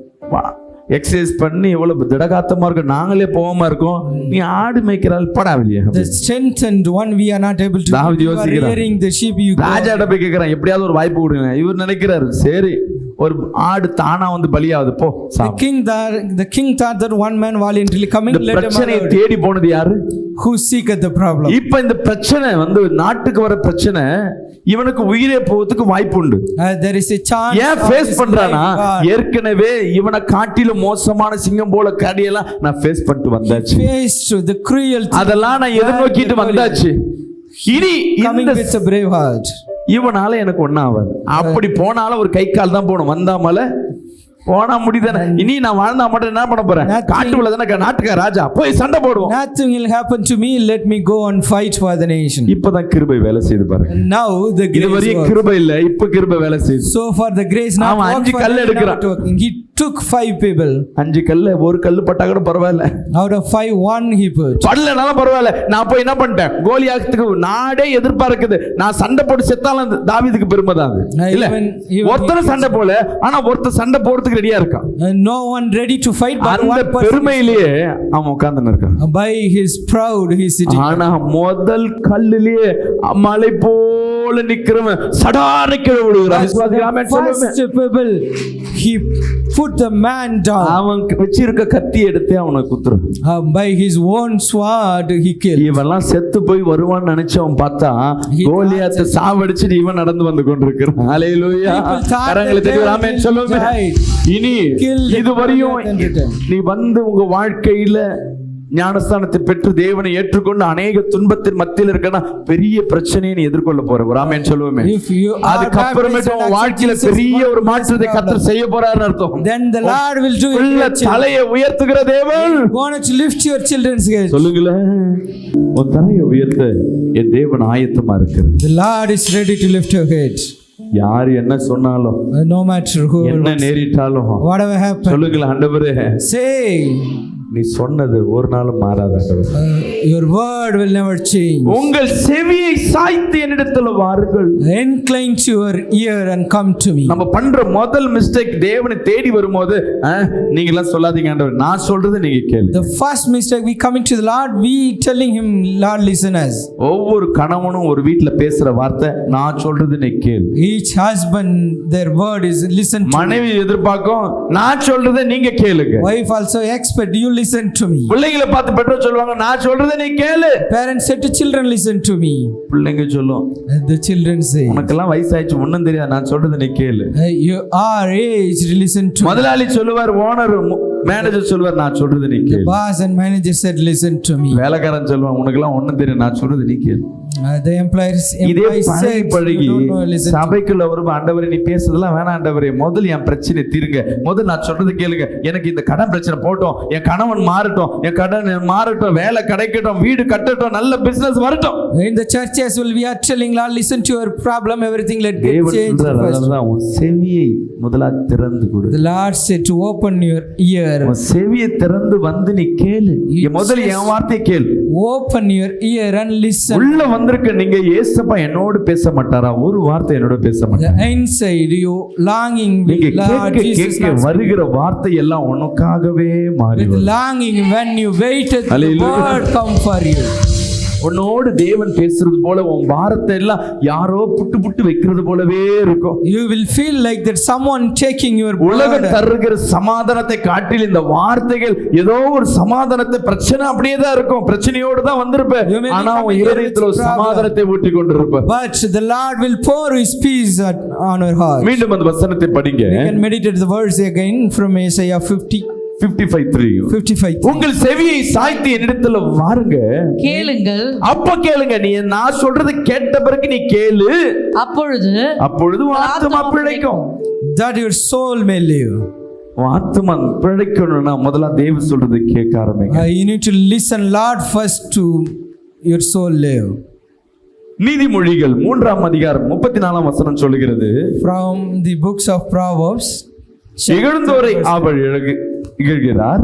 [SPEAKER 1] எக்ஸசைஸ் பண்ணி எவ்வளவு திடகாத்தமா இருக்கு, நாங்களே போகாம இருக்கோம், நீ ஆடு மேய்க்கிறாள் படாவில்லையா?
[SPEAKER 2] the strengthened one we are not able to.
[SPEAKER 1] தாவீது
[SPEAKER 2] You are
[SPEAKER 1] யோசிக்கிறான்.
[SPEAKER 2] rearing the sheep you go.
[SPEAKER 1] ராஜாட்ட போய் கேக்குறான், எப்படியாவது ஒரு வாய்ப்பு கொடுங்க. இவர் நினைக்கிறாரு, சரி ஒரு ஆடு தானா வந்து பலியாவது போ.
[SPEAKER 2] The king thought that one man voluntarily coming,
[SPEAKER 1] இந்த
[SPEAKER 2] let him
[SPEAKER 1] பிரச்சனையை
[SPEAKER 2] alone.
[SPEAKER 1] தேடி போனது யாரு?
[SPEAKER 2] Who seeketh the problem?
[SPEAKER 1] இப்ப இந்த பிரச்சனை வந்து நாட்டுக்கு வர பிரச்சனை, இவனுக்கு உயிரே போறதுக்கு வாய்ப்பு உண்டு.
[SPEAKER 2] There is a chance.
[SPEAKER 1] ஏன் ஃபேஸ் பண்றானா, ஏற்கனவே இவனை காட்டிலும் மோசமான சிங்கம் போல கடியெல்லாம் நான் ஃபேஸ் பண்ணிட்டு வந்தாச்சு,
[SPEAKER 2] Faced the cruelty.
[SPEAKER 1] அதெல்லாம் நான் எதிர்நோக்கிட்டு வந்தாச்சு. இனி
[SPEAKER 2] Coming
[SPEAKER 1] இந்த
[SPEAKER 2] with a brave heart.
[SPEAKER 1] இவனால எனக்கு ஒன்னும் ஆகாது. அப்படி போனாலும் ஒரு கை கால் தான் போகணும், வந்தாமல போனா முடியுதானே. இனி நான் வாழ்ந்தா மட்டும் என்ன பண்ண போறேன்? காட்டுக்குள்ள தானே நாட்டுக்க ராஜா, போய் சண்டை போடுவோம்.
[SPEAKER 2] Nothing will happen to me, let me go and fight for the nation.
[SPEAKER 1] இப்பதான் கிருபை வேலை செய்து பாருங்க.
[SPEAKER 2] Now the grace.
[SPEAKER 1] இதுவரையும் கிருபை இல்ல, இப்ப கிருபை வேலை செய்யுது.
[SPEAKER 2] So far the grace not
[SPEAKER 1] அவன் 5 கல் எடுக்கிறான்.
[SPEAKER 2] He took 5 people.
[SPEAKER 1] 5 கல்ல ஒரு கல்லு பட்டா கூட பரவாயில்ல.
[SPEAKER 2] Out of 5 1 he put.
[SPEAKER 1] படலனாலும் பரவாயில்ல. நான் போய் என்ன பண்ணிட்டேன்? கோலியாத்துக்கு நாடே எதிர்பார்க்குது, நான் சண்டை போட்டு செத்தாலும் தாவீதுக்கு பெருமை தான் அது. இல்ல ஒருத்தர் சண்டை போல, ஆனா ஒருத்தர் சண்டை போறதுக்கு ரெடியா இருக்கான்.
[SPEAKER 2] No one ready to fight, but
[SPEAKER 1] அந்த
[SPEAKER 2] one person.
[SPEAKER 1] பெருமையிலேயே அவன் உட்கார்ந்து இருக்கான்.
[SPEAKER 2] By his proud he is sitting.
[SPEAKER 1] ஆனா முதல் கல்லிலேயே மலை போல நிக்கிறவன் சடார கீழ விழுகிறான்.
[SPEAKER 2] First people he put the man down.
[SPEAKER 1] அவன் வச்சிருக்க கத்தி எடுத்து அவனை குத்துறான்.
[SPEAKER 2] By his own sword he killed.
[SPEAKER 1] இவெல்லாம் செத்து போய் வருவான்னு நினைச்சவன் பார்த்தா கோலியாத்தை சாவடிச்சுட்டு இவன் நடந்து வந்து கொண்டிருக்கிறான். ஹல்லேலூயா. கரங்களை தட்டி ஆமென் சொல்லுங்க. இனி இதுவரையும் நீ வந்து உங்க வாழ்க்கையில ஞானஸ்தானத்தை பெற்று தேவனை ஏற்றுக்கொண்டு அநேக துன்பத்தின் மத்தியில் இருக்கனா பெரிய பிரச்சனையை நீ எதிர்கொள்ள போற. ஒரு ஆமென் சொல்லுவேன். அதுக்கப்புறமேட்டு உன் வாழ்க்கையில பெரிய ஒரு மாற்றத்தை கர்த்தர் செய்ய போறாருன்னு அர்த்தம்.
[SPEAKER 2] Then the Lord will do it.
[SPEAKER 1] தலையை உயர்த்துகிற தேவன்.
[SPEAKER 2] Want to lift your children's head.
[SPEAKER 1] சொல்லுங்களேன், உன் தலையை உயர்த்த என் தேவன் ஆயத்தமா இருக்கிறார்.
[SPEAKER 2] The Lord is ready to lift your head.
[SPEAKER 1] யார் என்ன சொன்னாலும்,
[SPEAKER 2] No matter who,
[SPEAKER 1] என்ன நேரிட்டாலும்,
[SPEAKER 2] whatever happens,
[SPEAKER 1] சொல்லுங்களேன், ஆண்டவரே
[SPEAKER 2] say
[SPEAKER 1] நீ சொன்னது ஒரு நாளும் மாறாத.
[SPEAKER 2] your word will never change.
[SPEAKER 1] உங்கள் செவியை சாய்த்து என்னிடத்தில் வாருங்கள்.
[SPEAKER 2] Incline to your ear and come to me.
[SPEAKER 1] நம்ம பண்ற முதல் மிஸ்டேக், தேவனை தேடி வரும்போது நீங்க எல்லாம் சொல்லாதீங்க ஆண்டவர், நான் சொல்றது நீங்க கேளுங்க.
[SPEAKER 2] The first mistake, we coming to the Lord, we telling him, Lord listen us.
[SPEAKER 1] ஒவ்வொரு கணவனும் ஒரு வீட்ல பேசுற வார்த்தை, நான் சொல்றது நீ கேளு.
[SPEAKER 2] Each husband their word is listen to.
[SPEAKER 1] மனைவி எதிர்பார்க்கும், நான் சொல்றதை நீங்க கேளுங்க.
[SPEAKER 2] Wife also expect you listen to me.
[SPEAKER 1] பிள்ளைகளை பார்த்து பெற்றோர் சொல்லுவாங்க, நான் சொல்றதை நீ கேளு.
[SPEAKER 2] Parents said to children, listen to me.
[SPEAKER 1] பிள்ளைங்க சொல்லும்,
[SPEAKER 2] The children say,
[SPEAKER 1] உனக்கெல்லாம் வயசாயிடுச்சு, ஒண்ணும் தெரியாது, நான் சொல்றதை நீ கேளு.
[SPEAKER 2] You are aged, listen to me.
[SPEAKER 1] முதலாளி சொல்லுவார், ஓனர் மேனேஜர் சொல்லுவார், நான் சொல்றது நீ கேளு.
[SPEAKER 2] Boss and manager said, listen to me.
[SPEAKER 1] வேலைக்காரன் சொல்லுவான், உனக்கெல்லாம் ஒண்ணும் தெரியும், நான் சொல்றது நீ கேளு.
[SPEAKER 2] The employees
[SPEAKER 1] இதே
[SPEAKER 2] said,
[SPEAKER 1] பழகி
[SPEAKER 2] you don't know, listen to me.
[SPEAKER 1] சபைக்குள்ள வரும், ஆண்டவரே நீ பேசுறதெல்லாம் வேணாம் ஆண்டவரே, முதல்ல என் பிரச்சனை தீருங்க, முதல்ல நான் சொல்றது கேளுங்க, எனக்கு இந்த கடன் பிரச்சனை போட்டோம், என் கணவன் மாறட்டும், என் கடன் மாறட்டும், வேலை கிடைக்கட்டும், வீடு கட்டட்டும், நல்ல பிசினஸ் வரட்டும்.
[SPEAKER 2] In the churches will we are telling, Lord listen to your problem, everything let get changed.
[SPEAKER 1] அதனாலதான் உன் செவியை முதலா திறந்து கொடு.
[SPEAKER 2] The Lord said to open your ear.
[SPEAKER 1] உன் செவியை திறந்து வந்து நீ கேளு, முதல்ல என் வார்த்தையை கேளு.
[SPEAKER 2] Open your ear and listen.
[SPEAKER 1] உள்ள வந்திருக்க நீங்க ஏசப்பா என்னோடு பேச மாட்டாரா? ஒரு வார்த்தை என்னோட பேச
[SPEAKER 2] The
[SPEAKER 1] மாட்டாரா?
[SPEAKER 2] inside you longing
[SPEAKER 1] நீங்க
[SPEAKER 2] with Lord
[SPEAKER 1] கேட்க
[SPEAKER 2] Jesus
[SPEAKER 1] கேட்க
[SPEAKER 2] Christ.
[SPEAKER 1] வருகிற வார்த்தை எல்லாம் உனக்காகவே மாறி
[SPEAKER 2] With
[SPEAKER 1] வரும்.
[SPEAKER 2] longing when you waited, the
[SPEAKER 1] Hallelujah.
[SPEAKER 2] word come for you.
[SPEAKER 1] உன்னோடு தேவன் பேசுறது போல உன் பாரத்தை எல்லாம் யாரோ புட்டு புட்டு வைக்கிறது போலவே இருக்கும்.
[SPEAKER 2] You will feel like that someone taking your
[SPEAKER 1] உலகம்
[SPEAKER 2] burden.
[SPEAKER 1] தருகிற சமாதானத்தை காட்டில் இந்த வார்த்தைகள் ஏதோ ஒரு சமாதானத்தை, பிரச்சனை அப்படியே தான் இருக்கும், பிரச்சனையோடு தான் வந்திருப்ப,
[SPEAKER 2] You may be
[SPEAKER 1] ஆனா உன்
[SPEAKER 2] coming here
[SPEAKER 1] இதயத்துல ஒரு
[SPEAKER 2] with problem.
[SPEAKER 1] சமாதானத்தை ஊற்றி கொண்டிருப்ப.
[SPEAKER 2] But the Lord will pour His peace on our heart.
[SPEAKER 1] மீண்டும் அந்த வசனத்தை படிங்க.
[SPEAKER 2] We can meditate the words again from Isaiah
[SPEAKER 1] 55:3.
[SPEAKER 2] 55.
[SPEAKER 1] உங்கள் செவியை சாய்த்து என்னிடத்துல வாருங்க,
[SPEAKER 4] கேளுங்கள்,
[SPEAKER 1] அப்ப கேளுங்க. நீ நான் சொல்றது கேட்ட பிறகு நீ கேளு, அப்பொழுது உன் ஆத்துமா பிழைக்கும்.
[SPEAKER 2] That your soul may live.
[SPEAKER 1] உன் ஆத்துமா பிழைக்கணும்னா முதல்ல தேவன் சொல்றது கேட்க ஆரம்பிங்க.
[SPEAKER 2] You need to listen Lord first to your soul live.
[SPEAKER 1] நீதிமொழிகள் 3ஆம் அதிகாரம் 34ஆம் வசனம் சொல்லுகிறது,
[SPEAKER 2] From the books of Proverbs,
[SPEAKER 1] இகழ்ந்தோரை அவர் இகழ்கிறார்,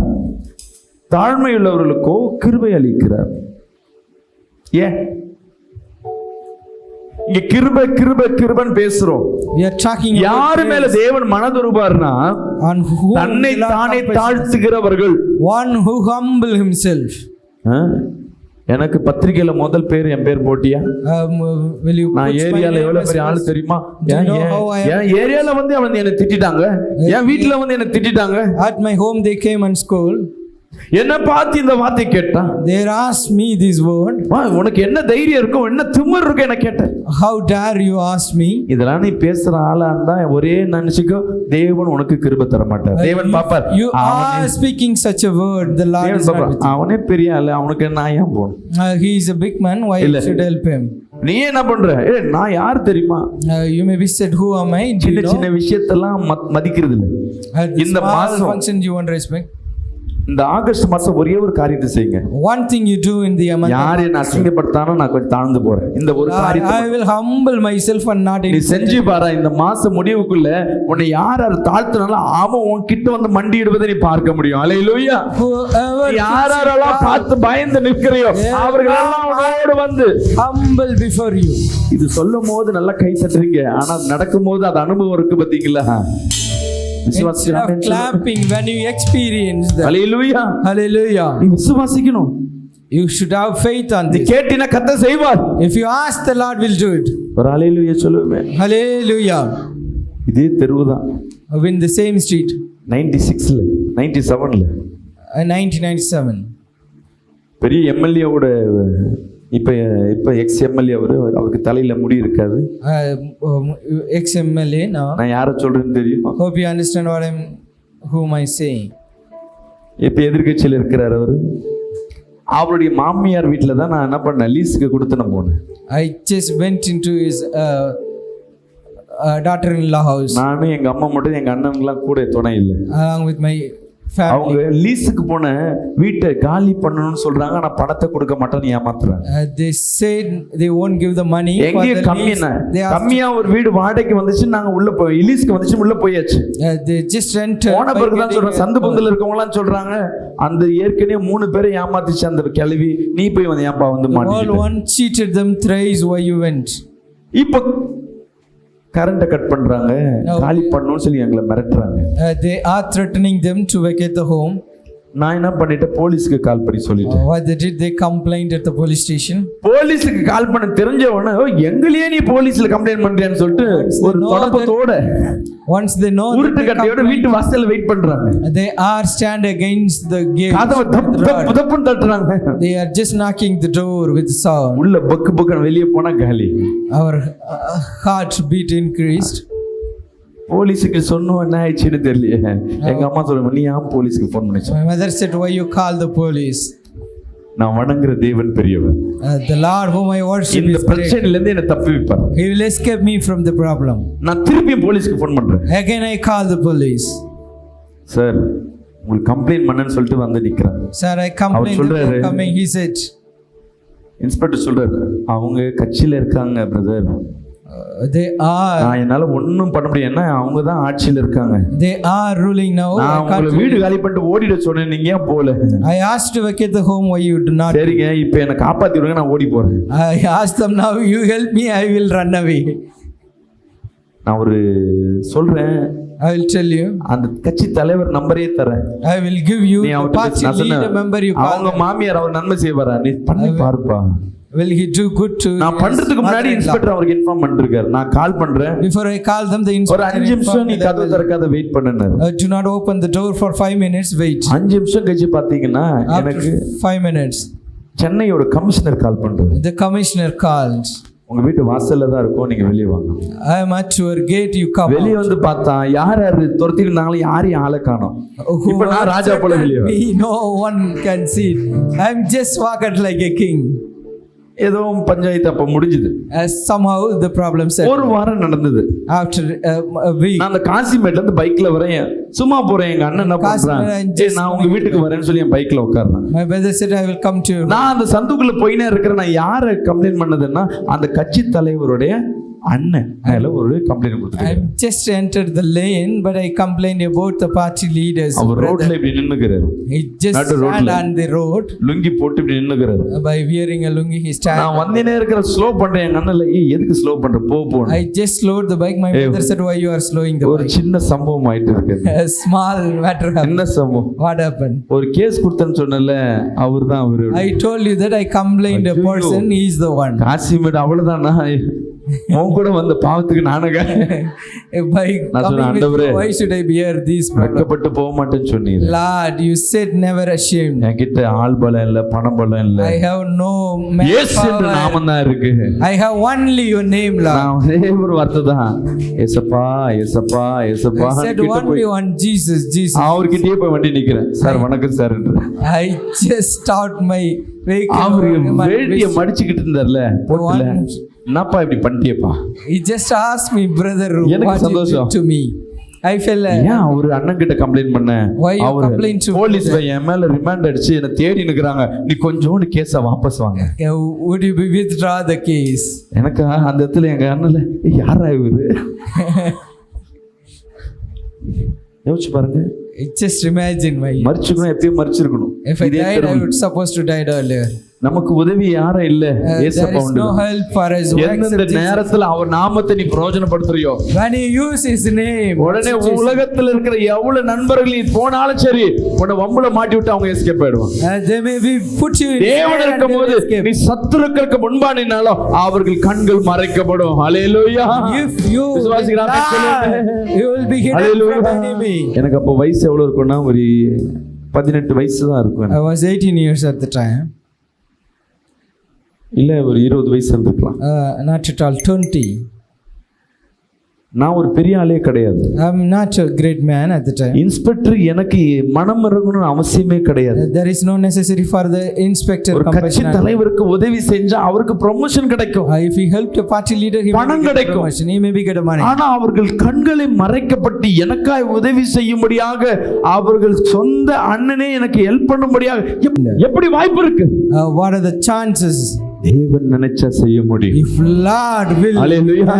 [SPEAKER 1] தாழ்மையுள்ளவர்களுக்கோ கிருபை அளிக்கிறார். ஏன் இங்க கிருபை கிருபை கிருபன் பேசுறோம்?
[SPEAKER 2] we are talking
[SPEAKER 1] யாரு மேல தேவன் மனதுருபார்னா,
[SPEAKER 2] on whom
[SPEAKER 1] தன்னை
[SPEAKER 2] the Lord
[SPEAKER 1] தானே
[SPEAKER 2] compasses.
[SPEAKER 1] தாழ்த்துகிறவர்கள்.
[SPEAKER 2] One who humble himself.
[SPEAKER 1] எனக்கு பத்திரிகையில முதல் பேர் என் பேர் போட்டியா?
[SPEAKER 2] Will you
[SPEAKER 1] நான்
[SPEAKER 2] put my
[SPEAKER 1] ஏரியால
[SPEAKER 2] name
[SPEAKER 1] எவ்வளவு
[SPEAKER 2] as
[SPEAKER 1] பெரிய ஆளு
[SPEAKER 2] first?
[SPEAKER 1] தெரியுமா?
[SPEAKER 2] Do you know how I am?
[SPEAKER 1] என் ஏரியால வந்து அவன் என்ன திட்டிட்டாங்க, என் வீட்டுல வந்து என்ன திட்டிட்டாங்க,
[SPEAKER 2] At my home they came and scolded.
[SPEAKER 1] என்ன பார்த்து இந்த வார்த்தை கேட்டான்.
[SPEAKER 2] They asked me this word.
[SPEAKER 1] உனக்கு என்ன தைரியம் இருக்கும், என்ன திமிர் இருக்கும் என்ன கேட்டேன்.
[SPEAKER 2] How dare you ask me?
[SPEAKER 1] இதெல்லாம் நீ பேசுற ஆளா இருந்தா ஒரே நினைச்சுக்கோ, தேவன் உனக்கு கிருபை தர மாட்டார். தேவன் பாப்பார்.
[SPEAKER 2] You are speaking such a word, the Lord is not with you.
[SPEAKER 1] அவனே பெரிய ஆளு, அவனுக்கு நான் ஏன் போகணும்?
[SPEAKER 2] He is a big man, why
[SPEAKER 1] இல்ல.
[SPEAKER 2] should I help him?
[SPEAKER 1] நீ என்ன பண்ற? நான் யார் தெரியுமா?
[SPEAKER 2] You may be said, who am I? Do you
[SPEAKER 1] சின்ன
[SPEAKER 2] know?
[SPEAKER 1] சின்ன விஷயத்தெல்லாம் மதிக்கிறது இல்லை.
[SPEAKER 2] At the
[SPEAKER 1] இந்த
[SPEAKER 2] small
[SPEAKER 1] மாசம்
[SPEAKER 2] functions you won't respect.
[SPEAKER 1] இந்த ஆகஸ்ட் மாசம் ஒரே ஒரு காரியத்தை செய்யுங்க.
[SPEAKER 2] One thing you do in the month.
[SPEAKER 1] யார் என்ன அசிங்கப்படுத்தானோ நான் கொஞ்சம் தாழ்ந்து போறேன். இந்த ஒரு காரியத்தை
[SPEAKER 2] I will humble myself and not
[SPEAKER 1] நீ செஞ்சு பாரு. இந்த மாசம் முடிவுக்குள்ள உன்னை யார் தாழ்த்தினாலும் அவன் உன் கிட்ட வந்து மண்டியிடுவதை நீ பார்க்க முடியும். அல்லேலூயா. யாரெல்லாம் பார்த்து பயந்து நிற்கிறையோ அவர்களெல்லாம் உன்னோடு வந்து
[SPEAKER 2] humble before you.
[SPEAKER 1] இது சொல்லும் போது நல்லா கை தட்டுறீங்க, ஆனா நடக்கும் போது அது அனுபவம் இருக்கு பாத்தீங்களா?
[SPEAKER 2] Instead of clapping when you experience that.
[SPEAKER 1] Hallelujah.
[SPEAKER 2] Hallelujah.
[SPEAKER 1] நீ விசுவாசிக்கணும்.
[SPEAKER 2] You should have faith on
[SPEAKER 1] நீ
[SPEAKER 2] this.
[SPEAKER 1] கேட்டினா கர்த்தர் செய்வார்.
[SPEAKER 2] If you ask, the Lord will do it.
[SPEAKER 1] ஒரு ஹalleluya சொல்லுமே.
[SPEAKER 2] Hallelujah.
[SPEAKER 1] இதே தெருவுதான்.
[SPEAKER 2] In the same street.
[SPEAKER 1] 96ல 97ல
[SPEAKER 2] 1997.
[SPEAKER 1] பெரிய எம்எல்ஏவோட இப்ப எக்ஸ் எம்எல்ஏ அவருக்கு தலையில முடி இருக்காது.
[SPEAKER 2] Ex-MLA now.
[SPEAKER 1] நான் யாரை சொல்றேன்னு தெரியும்.
[SPEAKER 2] Hope you understand whom I saying.
[SPEAKER 1] இப்ப எதிர்க்கட்சியில் இருக்கிறார் அவரு. அவருடைய மாமியார் வீட்டுல தான் நான் என்ன பண்ணேன், லீஸுக்கு கொடுத்து நான் போனேன்.
[SPEAKER 2] I just went into his daughter-in-law house.
[SPEAKER 1] நானும் எங்க அம்மா மட்டும், எங்க அண்ணன்லாம் கூட துணை இல்லை.
[SPEAKER 2] Along with my
[SPEAKER 1] அவங்க
[SPEAKER 2] family.
[SPEAKER 1] லீஸுக்கு போன வீட்டை காலி பண்ணணும்னு சொல்றாங்க, ஆனா பணத்தை கொடுக்க மாட்டேன்னு ஏமாத்துறாங்க.
[SPEAKER 2] They said they won't give the money for
[SPEAKER 1] எங்கே
[SPEAKER 2] the lease. They asked,
[SPEAKER 1] கம்மியா ஒரு வீடு வாடகைக்கு வந்துச்சு, நாங்க உள்ள போய் லீஸ்க்கு வந்துச்சு, உள்ள போயாச்சு.
[SPEAKER 2] they just rented.
[SPEAKER 1] போன பிறகு தான் சொல்றேன், சந்து பந்தல இருக்கவங்க எல்லாம் சொல்றாங்க, அந்த ஏற்கனவே 3 பேரை ஏமாத்திச்சு அந்த கிளவி, நீ போய் வந்து ஏன்பா வந்து
[SPEAKER 2] All
[SPEAKER 1] மாட்டீங்க.
[SPEAKER 2] one cheated them thrice, why you went?
[SPEAKER 1] இப்ப கரண்ட கட் பண்றாங்க, காலி பண்ணணும்னு சொல்லி எங்களை மிரட்டுறாங்க.
[SPEAKER 2] They are threatening them to vacate the home.
[SPEAKER 1] நான் என்ன பண்ணிட்டேன், போலீஸ்க்கு கால் பண்ணி சொல்லிட்டேன்.
[SPEAKER 2] What they did, they complained at the police station.
[SPEAKER 1] போலீஸ்க்கு கால் பண்ண தெரிஞ்சவன, எங்களையே நீ போலீஸ்ல கம்ப்ளைண்ட் பண்றியான்னு சொல்லிட்டு ஒரு தொடப்பத்தோட
[SPEAKER 2] Once they know
[SPEAKER 1] உருட்டு கட்டையோட வீட்டு வாசல்ல வெயிட் பண்றாங்க.
[SPEAKER 2] they are stand against the gate.
[SPEAKER 1] கதவை தப்புன்னு தட்டுறாங்க.
[SPEAKER 2] They are just knocking the door with sound.
[SPEAKER 1] உள்ள பக்கு பக்கு வெளியே போனா காலி.
[SPEAKER 2] Our heart beat increased.
[SPEAKER 1] போலீஸுக்கு சொன்னோம், என்ன ஆயிடுச்சுன்னு தெரியலையே. எங்க அம்மா சொல்லுவாங்க, நீ ஏன் போலீஸ்க்கு ஃபோன் பண்ணிச்சு?
[SPEAKER 2] My mother said, why you call the police?
[SPEAKER 1] நான் வணங்குற தேவன் பெரியவர்.
[SPEAKER 2] The Lord whom I worship
[SPEAKER 1] இந்த
[SPEAKER 2] is great.
[SPEAKER 1] பிரச்சனையில இருந்து என்ன தப்புவிப்பார்.
[SPEAKER 2] He will escape me from the problem.
[SPEAKER 1] நான் திருப்பியும் போலீஸ்க்கு ஃபோன் பண்றேன்.
[SPEAKER 2] Again I call the police.
[SPEAKER 1] Sir, உங்களுக்கு கம்ப்ளைண்ட் பண்ணேன்னு சொல்லிட்டு வந்து நிக்கிறேன்.
[SPEAKER 2] Sir, I complained
[SPEAKER 1] சொல்றாரு,
[SPEAKER 2] coming. He said,
[SPEAKER 1] இன்ஸ்பெக்டர் சொல்றாரு, அவங்க கட்சியில இருக்காங்க பிரதர்,
[SPEAKER 2] They are.
[SPEAKER 1] நான் என்னால ஒண்ணும் பண்ண முடியாது, ஏன்னா அவங்க தான் ஆட்சியில இருக்காங்க.
[SPEAKER 2] They are ruling now.
[SPEAKER 1] நான் உங்களை வீடு காலி பண்ணிட்டு ஓடிட சொன்னேன், நீங்க ஏன் போல?
[SPEAKER 2] I asked to vacate the home, why you do not?
[SPEAKER 1] சரிங்க, இப்போ என்ன காப்பாத்தி விடுங்க, நான் ஓடி போறேன்.
[SPEAKER 2] I asked them, now you help me, I will run away.
[SPEAKER 1] நான் ஒரு சொல்றேன்,
[SPEAKER 2] I will tell you.
[SPEAKER 1] அந்த கட்சி தலைவர் நம்பரே தரேன்.
[SPEAKER 2] I will give you
[SPEAKER 1] நீ
[SPEAKER 2] the
[SPEAKER 1] அவர்ட்ட
[SPEAKER 2] party
[SPEAKER 1] நான் சொன்னேன்,
[SPEAKER 2] leader member you call.
[SPEAKER 1] அவங்க மாமியார் அவர் நன்மை செய்வாரா, நீ பண்ணி பாருப்பா.
[SPEAKER 2] Will he do good to?
[SPEAKER 1] நான் பண்றதுக்கு முன்னாடி இன்ஸ்பெக்டர் அவருக்கு இன்ஃபார்ம் பண்ணிருக்காரு, நான் கால் பண்றேன்,
[SPEAKER 2] Before I call them, the
[SPEAKER 1] ஒரு
[SPEAKER 2] inspector
[SPEAKER 1] 5 நிமிஷம் நீ
[SPEAKER 2] informed
[SPEAKER 1] கதவு
[SPEAKER 2] them,
[SPEAKER 1] திறக்காத வெயிட் பண்ணுனாரு.
[SPEAKER 2] do not open the door for 5 minutes, wait.
[SPEAKER 1] 5 நிமிஷம் கழிச்சு பாத்தீங்கன்னா எனக்கு
[SPEAKER 2] After 5 minutes,
[SPEAKER 1] சென்னையோட கமிஷனர் கால் பண்றாரு.
[SPEAKER 2] the commissioner called.
[SPEAKER 1] உங்க வீட்டு வாசல்ல தான் இருக்கும், நீங்க வெளியே வாங்க.
[SPEAKER 2] I am at your gate, you come.
[SPEAKER 1] வெளியே வந்து பார்த்தா யார் யாரு துரத்திட்டு இருந்தாங்களோ யாரையும் ஆளை காணோம். இப்ப நான் ராஜா போல வெளியே வரேன்.
[SPEAKER 2] No one can see it. I am just walked like a king.
[SPEAKER 1] ஏதோ பஞ்சாயத்து அப்ப முடிஞ்சது.
[SPEAKER 2] Somehow the problem settled.
[SPEAKER 1] ஒரு வாரம் நடந்தது.
[SPEAKER 2] After a week,
[SPEAKER 1] நான் அந்த காசிமேட்ல இருந்து பைக்ல வரேன், சும்மா போறேன். எங்க அண்ணன் என்ன பண்றான், நான் உங்க வீட்டுக்கு வரேன்னு சொல்லி என் பைக்ல உட்கார்றேன்.
[SPEAKER 2] my brother said, I will come to you.
[SPEAKER 1] நான் அந்த சந்துக்குள்ள போயினே இருக்கிறேன். நான் யாரை கம்ப்ளைண்ட் பண்ணதுன்னா அந்த கட்சி தலைவருடைய அண்ணன் மேல ஒரு கம்ப்ளைண்ட்
[SPEAKER 2] I
[SPEAKER 1] கொடுத்துருக்கேன்.
[SPEAKER 2] just entered the lane, but I complained about the party leaders.
[SPEAKER 1] அவர் ரோட்ல இப்படி நின்னுக்கிறாரு,
[SPEAKER 2] He just
[SPEAKER 1] நடு ரோட்ல.
[SPEAKER 2] stand on the road
[SPEAKER 1] lungi போட்டு இப்படி நின்னுக்கிறாரு.
[SPEAKER 2] by wearing a lungi. He stand.
[SPEAKER 1] நான் வந்தினே இருக்கிற ஸ்லோ பண்றேன். எங்க அண்ணன்ல எதுக்கு ஸ்லோ பண்ற, போ.
[SPEAKER 2] I just slowed the bike. My brother said, why you are slowing the
[SPEAKER 1] ஒரு
[SPEAKER 2] bike?
[SPEAKER 1] சின்ன சம்பவம் ஆயிட்டு இருக்கு.
[SPEAKER 2] A small matter happened.
[SPEAKER 1] என்ன சம்பவம்?
[SPEAKER 2] What happened?
[SPEAKER 1] ஒரு கேஸ் கொடுத்தேன்னு சொன்னல, அவர்தான் அவரு.
[SPEAKER 2] I told you that I complained a
[SPEAKER 1] ஐயோ.
[SPEAKER 2] person. He is the one.
[SPEAKER 1] Kasimedu அவ்வளவுதானா? உன் கூட வந்த பாவத்துக்கு நானுங்க
[SPEAKER 2] By
[SPEAKER 1] நான் சொன்னேன்,
[SPEAKER 2] coming with
[SPEAKER 1] ஆண்டவரே,
[SPEAKER 2] you, why should I bear these problems?
[SPEAKER 1] வெட்கப்பட்டு போக மாட்டேன்னு சொன்னீங்க.
[SPEAKER 2] Lord, you said never ashamed.
[SPEAKER 1] என்கிட்ட ஆள் பலம் இல்ல, பணம் பலம் இல்ல,
[SPEAKER 2] I have no
[SPEAKER 1] இயேசு என்ற
[SPEAKER 2] manpower.
[SPEAKER 1] நாமம் தான் இருக்கு.
[SPEAKER 2] I have only your name, Lord.
[SPEAKER 1] நான் ஒரே ஒரு வார்த்தை தான், ஏசப்பா ஏசப்பா ஏசப்பா
[SPEAKER 2] I said only one Jesus, Jesus.
[SPEAKER 1] அவர்கிட்டயே போய் வண்டி நிக்கிறேன். சார் வணக்கம் sir.
[SPEAKER 2] I just start my vehicle.
[SPEAKER 1] அவரு வேட்டிய மடிச்சுக்கிட்டு இருந்தார்ல போட்டுல, என்னப்பா இப்படி பண்ணிட்டியப்பா.
[SPEAKER 2] He just asked me, brother,
[SPEAKER 1] எனக்கு
[SPEAKER 2] what you
[SPEAKER 1] சந்தோஷம்.
[SPEAKER 2] did to me. I felt
[SPEAKER 1] ஏன் அவரு அண்ணன் கிட்ட கம்ப்ளைண்ட் பண்ண,
[SPEAKER 2] Why you
[SPEAKER 1] அவரு
[SPEAKER 2] complain to
[SPEAKER 1] போலீஸ் என் மேல ரிமாண்ட் அடிச்சு என்ன தேடி நிக்கிறாங்க, நீ கொஞ்சோண்டு கேஸ வாபஸ் வாங்க.
[SPEAKER 2] would you withdraw the case?
[SPEAKER 1] எனக்கு அந்த இடத்துல எங்க அண்ணன்ல யாரா இவரு யோசிச்சு பாருங்க.
[SPEAKER 2] Just imagine my.
[SPEAKER 1] மரிச்சுக்கணும், எப்பயும் மரிச்சிருக்கணும்.
[SPEAKER 2] If I died, I would supposed to die earlier.
[SPEAKER 1] நமக்கு உதவி யாரும் இல்ல,
[SPEAKER 2] There
[SPEAKER 1] ஏசப்பா
[SPEAKER 2] is
[SPEAKER 1] உண்டு.
[SPEAKER 2] no help for us.
[SPEAKER 1] எந்தெந்த நேரத்துல அவர் நாமத்தை நீ பிரயோஜனப்படுத்துறியோ,
[SPEAKER 2] When you use His name,
[SPEAKER 1] உடனே உலகத்துல இருக்கிற எவ்வளவு நண்பர்கள் நீ போனாலும் சரி, உன்னை வம்புல மாட்டி விட்டு அவங்க எஸ்கேப் ஆயிடுவாங்க.
[SPEAKER 2] they may be put you in
[SPEAKER 1] தேவன் இருக்கும்போது நீ சத்துருக்களுக்கு முன்பா நின்னாலும் அவர்கள் கண்கள் மறைக்கப்படும். ஹல்லேலூயா.
[SPEAKER 2] If you
[SPEAKER 1] விசுவாசிக்கிறான்
[SPEAKER 2] you will be hidden from enemy.
[SPEAKER 1] எனக்கு அப்போ வயசு எவ்வளவு இருக்கும்னா ஒரு 18 வயசு தான் இருக்கும்.
[SPEAKER 2] I was 18 years at the time.
[SPEAKER 1] இல்ல ஒரு 20 வயசு இருந்திருக்கலாம்.
[SPEAKER 2] Not at all, 20.
[SPEAKER 1] நான் ஒரு பெரிய ஆளே கிடையாது.
[SPEAKER 2] I'm not a great man at the time.
[SPEAKER 1] Inspector எனக்கு மனம் இறங்கணும்னு அவசியமே கிடையாது.
[SPEAKER 2] There is no necessary for the inspector
[SPEAKER 1] ஒரு கட்சி
[SPEAKER 2] compassion.
[SPEAKER 1] தலைவருக்கு உதவி செஞ்சா அவருக்கு ப்ரமோஷன் கிடைக்கும்.
[SPEAKER 2] If he helped a party leader, he
[SPEAKER 1] பணம்
[SPEAKER 2] may get
[SPEAKER 1] கிடைக்கும்.
[SPEAKER 2] promotion. He may be get money.
[SPEAKER 1] ஆனா அவர்கள் கண்களை மறைக்கப்பட்டு எனக்காய் உதவி செய்யும்படியாக அவர்கள் சொந்த அண்ணனே எனக்கு ஹெல்ப் பண்ணும்படியாக எப்படி வாய்ப்பு இருக்கு?
[SPEAKER 2] What are the chances?
[SPEAKER 1] தேவன் நினைச்சா செய்ய முடியும்.
[SPEAKER 2] If Lord will,
[SPEAKER 1] ஹல்லேலூயா.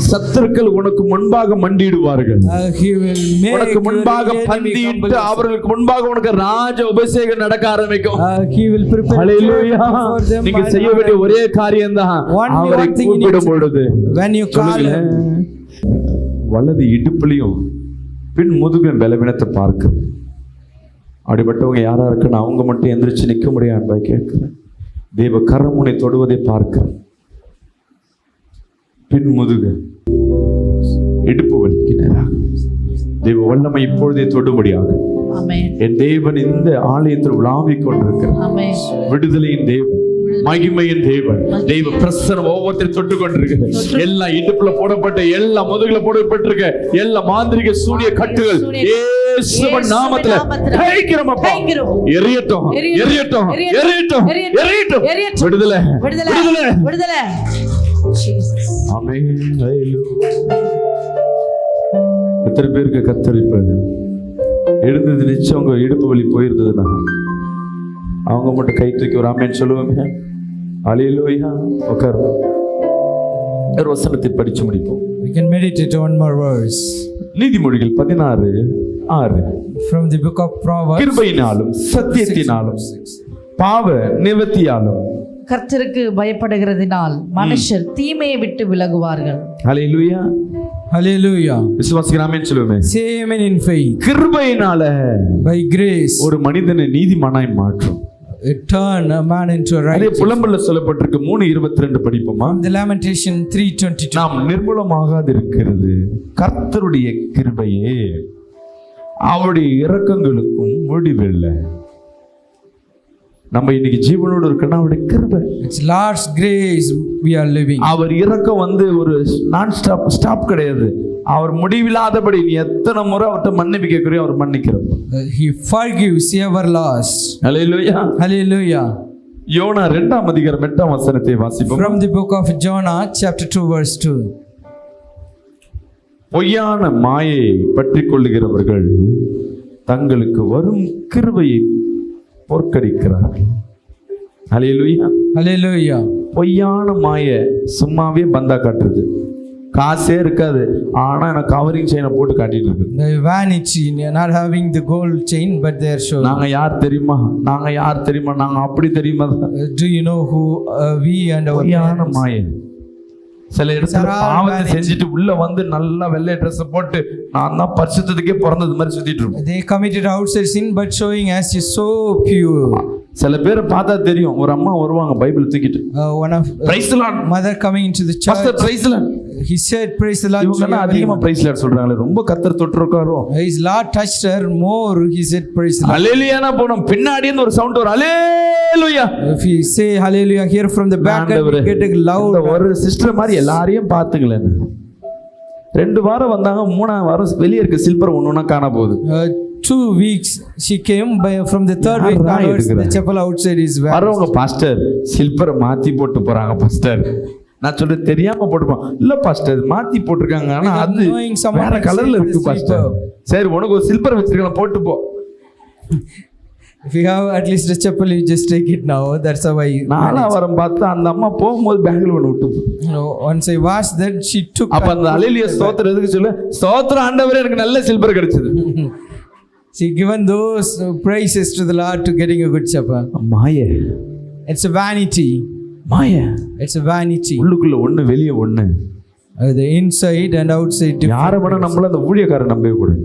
[SPEAKER 1] சத்துருக்கள் உனக்கு முன்பாக மண்டிடுவார்கள்.
[SPEAKER 2] He will make
[SPEAKER 1] உனக்கு முன்பாக
[SPEAKER 2] your enemy
[SPEAKER 1] பந்தியிட்டு
[SPEAKER 2] humble.
[SPEAKER 1] அவர்களுக்கு முன்பாக உனக்கு ராஜ அபிஷேகம் நடக்க ஆரம்பிக்கும்.
[SPEAKER 2] He will prepare
[SPEAKER 1] hallelujah.
[SPEAKER 2] for them.
[SPEAKER 1] நீங்க செய்ய வேண்டிய ஒரே காரியம் தான், அவரை கூப்பிடும் பொழுது
[SPEAKER 2] when you call him,
[SPEAKER 1] வலது இடுப்புலையும் பின் முதுகும் பலவீனத்தை பார்க்க. அப்படிப்பட்டவங்க யாரா இருக்குன்னு அவங்க மட்டும் எந்திரிச்சு நிற்க முடியாது கேட்கிறேன். தேவ கரமுனை தொடுவதை பார்க்க. பின் முதுகு இடுப்பு வலிக்கு நேராக தேவ வல்லமை இப்பொழுதே தொடுபடியாக.
[SPEAKER 4] ஆமென்.
[SPEAKER 1] என் தேவன் இந்த ஆலயத்தில் உலாவிக் கொண்டிருக்கிறார்.
[SPEAKER 4] ஆமென்.
[SPEAKER 1] விடுதலையின் தேவன், மகிமையின் தேவன், தெய்வ பிரசன்னம் ஒவ்வொருத்தரும் தொட்டு கொண்டிருக்கு. எல்லா இடுப்புல போடப்பட்ட, எல்லா முதுகுல போடப்பட்டிருக்க எல்லா மாந்திரிக சூனிய கட்டுகள் இயேசுவின் நாமத்துல ஜெயிக்கிறோமப்பா. எரியட்டும், எரியட்டும், எரியட்டும், எரியட்டும். விடுதலை,
[SPEAKER 4] விடுதலை,
[SPEAKER 1] விடுதலை,
[SPEAKER 4] விடுதலை.
[SPEAKER 1] ஆமென். ஹல்லேலூயா. எத்தனை பேருக்கு கத்தரிப்பாங்க எழுந்தது நிச்சயம் உங்க இடுப்பு வலி போயிருந்ததுன்னா அவங்க மட்டும் கை தூக்கி ஒரு ஆமென் சொல்லுவாங்க. ஹல்லேலூயா. உட்காரு. ஒரு வசனத்தை படிச்சு முடிப்போம்.
[SPEAKER 2] We can meditate on one more verse.
[SPEAKER 1] நீதிமொழிகள் 16:6.
[SPEAKER 2] From the book of Proverbs.
[SPEAKER 1] கிருபையினாலும் சத்தியத்தினாலும் பாவ நிவர்த்தியாலும்
[SPEAKER 4] கர்த்தருக்கு பயப்படுகிறதினால் மனுஷர் தீமையை விட்டு விலகுவார்கள்.
[SPEAKER 1] ஹல்லேலூயா.
[SPEAKER 2] Hallelujah.
[SPEAKER 1] விசுவாசிக்கிறாமே சொல்லுமே.
[SPEAKER 2] Say amen in faith.
[SPEAKER 1] கிருபையினால
[SPEAKER 2] By grace.
[SPEAKER 1] ஒரு மனிதனை நீதிமானாய் மாற்றும்.
[SPEAKER 2] It turn a man into a
[SPEAKER 1] அதே
[SPEAKER 2] righteous.
[SPEAKER 1] புலம்பல்ல சொல்லப்பட்டிருக்கு 3:22 படிப்போமா?
[SPEAKER 2] The Lamentation 3:22.
[SPEAKER 1] நாம் நிர்மூலமாகாதிருக்கிறது கர்த்தருடைய கிருபையே, அவருடைய இரக்கங்களுக்கும் முடிவில்லை. நம்ம இன்னைக்கு ஜீவனோடு இருக்கணும் அவருடைய கிருபை.
[SPEAKER 2] It's Lord's grace we are living.
[SPEAKER 1] அவர் இரக்கம் ஒரு நான் ஸ்டாப் கிடையாது. அவர் முடிவில்லாதபடி நீ எத்தனை முறை அவர்கிட்ட மன்னிப்பு கேட்கறியோ அவர் மன்னிக்கிறார்.
[SPEAKER 2] He forgives ever lost.
[SPEAKER 1] Hallelujah.
[SPEAKER 2] Hallelujah.
[SPEAKER 1] YONO 2:8 வாசிப்போம்.
[SPEAKER 2] From the book of Jonah chapter 2 verse 2.
[SPEAKER 1] பொய்யான மாயை பற்றி கொள்ளுகிறவர்கள் தங்களுக்கு வரும் கிருபையை பொற்கடிக்கிறார்கள். ஹல்லேலூயா.
[SPEAKER 2] Hallelujah.
[SPEAKER 1] பொய்யான மாயை சும்மாவே பந்தா காட்டுறது. காசே இருக்காது, ஆனா எனக்கு கவரிங் செயினை போட்டு காட்டிட்டு இருக்கு.
[SPEAKER 2] The vanity, not having the gold chain but they are showing.
[SPEAKER 1] நாங்க யார் தெரியுமா, நாங்க அப்படி தெரியுமா?
[SPEAKER 2] Do you know who we and our
[SPEAKER 1] பொய்யான
[SPEAKER 2] parents?
[SPEAKER 1] மாயை. சில இடத்துல பாவத்தை செஞ்சுட்டு உள்ள வந்து நல்லா வெள்ளை ட்ரெஸ் போட்டு நான் தான் பரிசுத்தத்துக்கே பிறந்தது மாதிரி சுத்திட்டு இருக்கோம்.
[SPEAKER 2] They committed outside sin but showing as is so pure.
[SPEAKER 1] சில பேரை பார்த்தா தெரியும், ஒரு அம்மா வருவாங்க பைபிள் தூக்கிட்டு,
[SPEAKER 2] One of
[SPEAKER 1] praise the Lord
[SPEAKER 2] mother coming into the church.
[SPEAKER 1] Pastor praise the Lord.
[SPEAKER 2] He said praise the Lord.
[SPEAKER 1] இவங்க அதிகமா பிரைஸ் தி லார்ட் சொல்றாங்களே, ரொம்ப கர்த்தர் தொட்டிருக்காரோ.
[SPEAKER 2] His Lord touched her more. He said praise the Lord.
[SPEAKER 1] ஹல்லேலூயானா போறோம், பின்னாடி இருந்து ஒரு sound வரும், ஹல்லேலூயா.
[SPEAKER 2] If you say hallelujah here from the back and you get a loud.
[SPEAKER 1] ஒரு சிஸ்டர் மாதிரி எல்லாரையும் பாத்துங்களேன். 2 வாரம் வந்தாங்க, 3ஆம் வாரம் வெளியே இருக்க சில்பர் ஒண்ணுனா காண போகுது.
[SPEAKER 2] 2 weeks she came by from the 3rd week onwards the chapel outside is where
[SPEAKER 1] வரவங்க பாஸ்டர் சில்பரை மாத்தி போட்டு போறாங்க பாஸ்டர். நான் சொல்றது தெரியாம போட்டுப்பான், இல்ல பாஸ்டர் மாத்தி போட்டிருக்காங்க, ஆனா அது வேற கலர்ல இருக்கு பாஸ்டர். சரி உனக்கு ஒரு சில்பர் வச்சிருக்கலாம் போட்டு போ.
[SPEAKER 2] if you have at least a chapel you just take it now. That's how I
[SPEAKER 1] 4ஆம் வாரம் பார்த்தா அந்த அம்மா போகும்போது பேக்ல ஒன்று விட்டு
[SPEAKER 2] once I watched that she took.
[SPEAKER 1] அப்ப அந்த ஹல்லேலூயா ஸ்தோத்திரம் எதுக்கு சொல்ல, ஸ்தோத்திரம் ஆண்டவரே எனக்கு நல்ல சில்பர் கிடைச்சது.
[SPEAKER 2] She given those praises to the Lord to getting a good chapel.
[SPEAKER 1] மாயை.
[SPEAKER 2] It's a vanity.
[SPEAKER 1] மாயை.
[SPEAKER 2] It's a vanity.
[SPEAKER 1] உள்ளுக்குள்ள ஒண்ணு வெளியே ஒண்ணு.
[SPEAKER 2] The inside and outside.
[SPEAKER 1] யாரை வேணா நம்மள அந்த ஊழியக்காரன் நம்பவே கூடாது.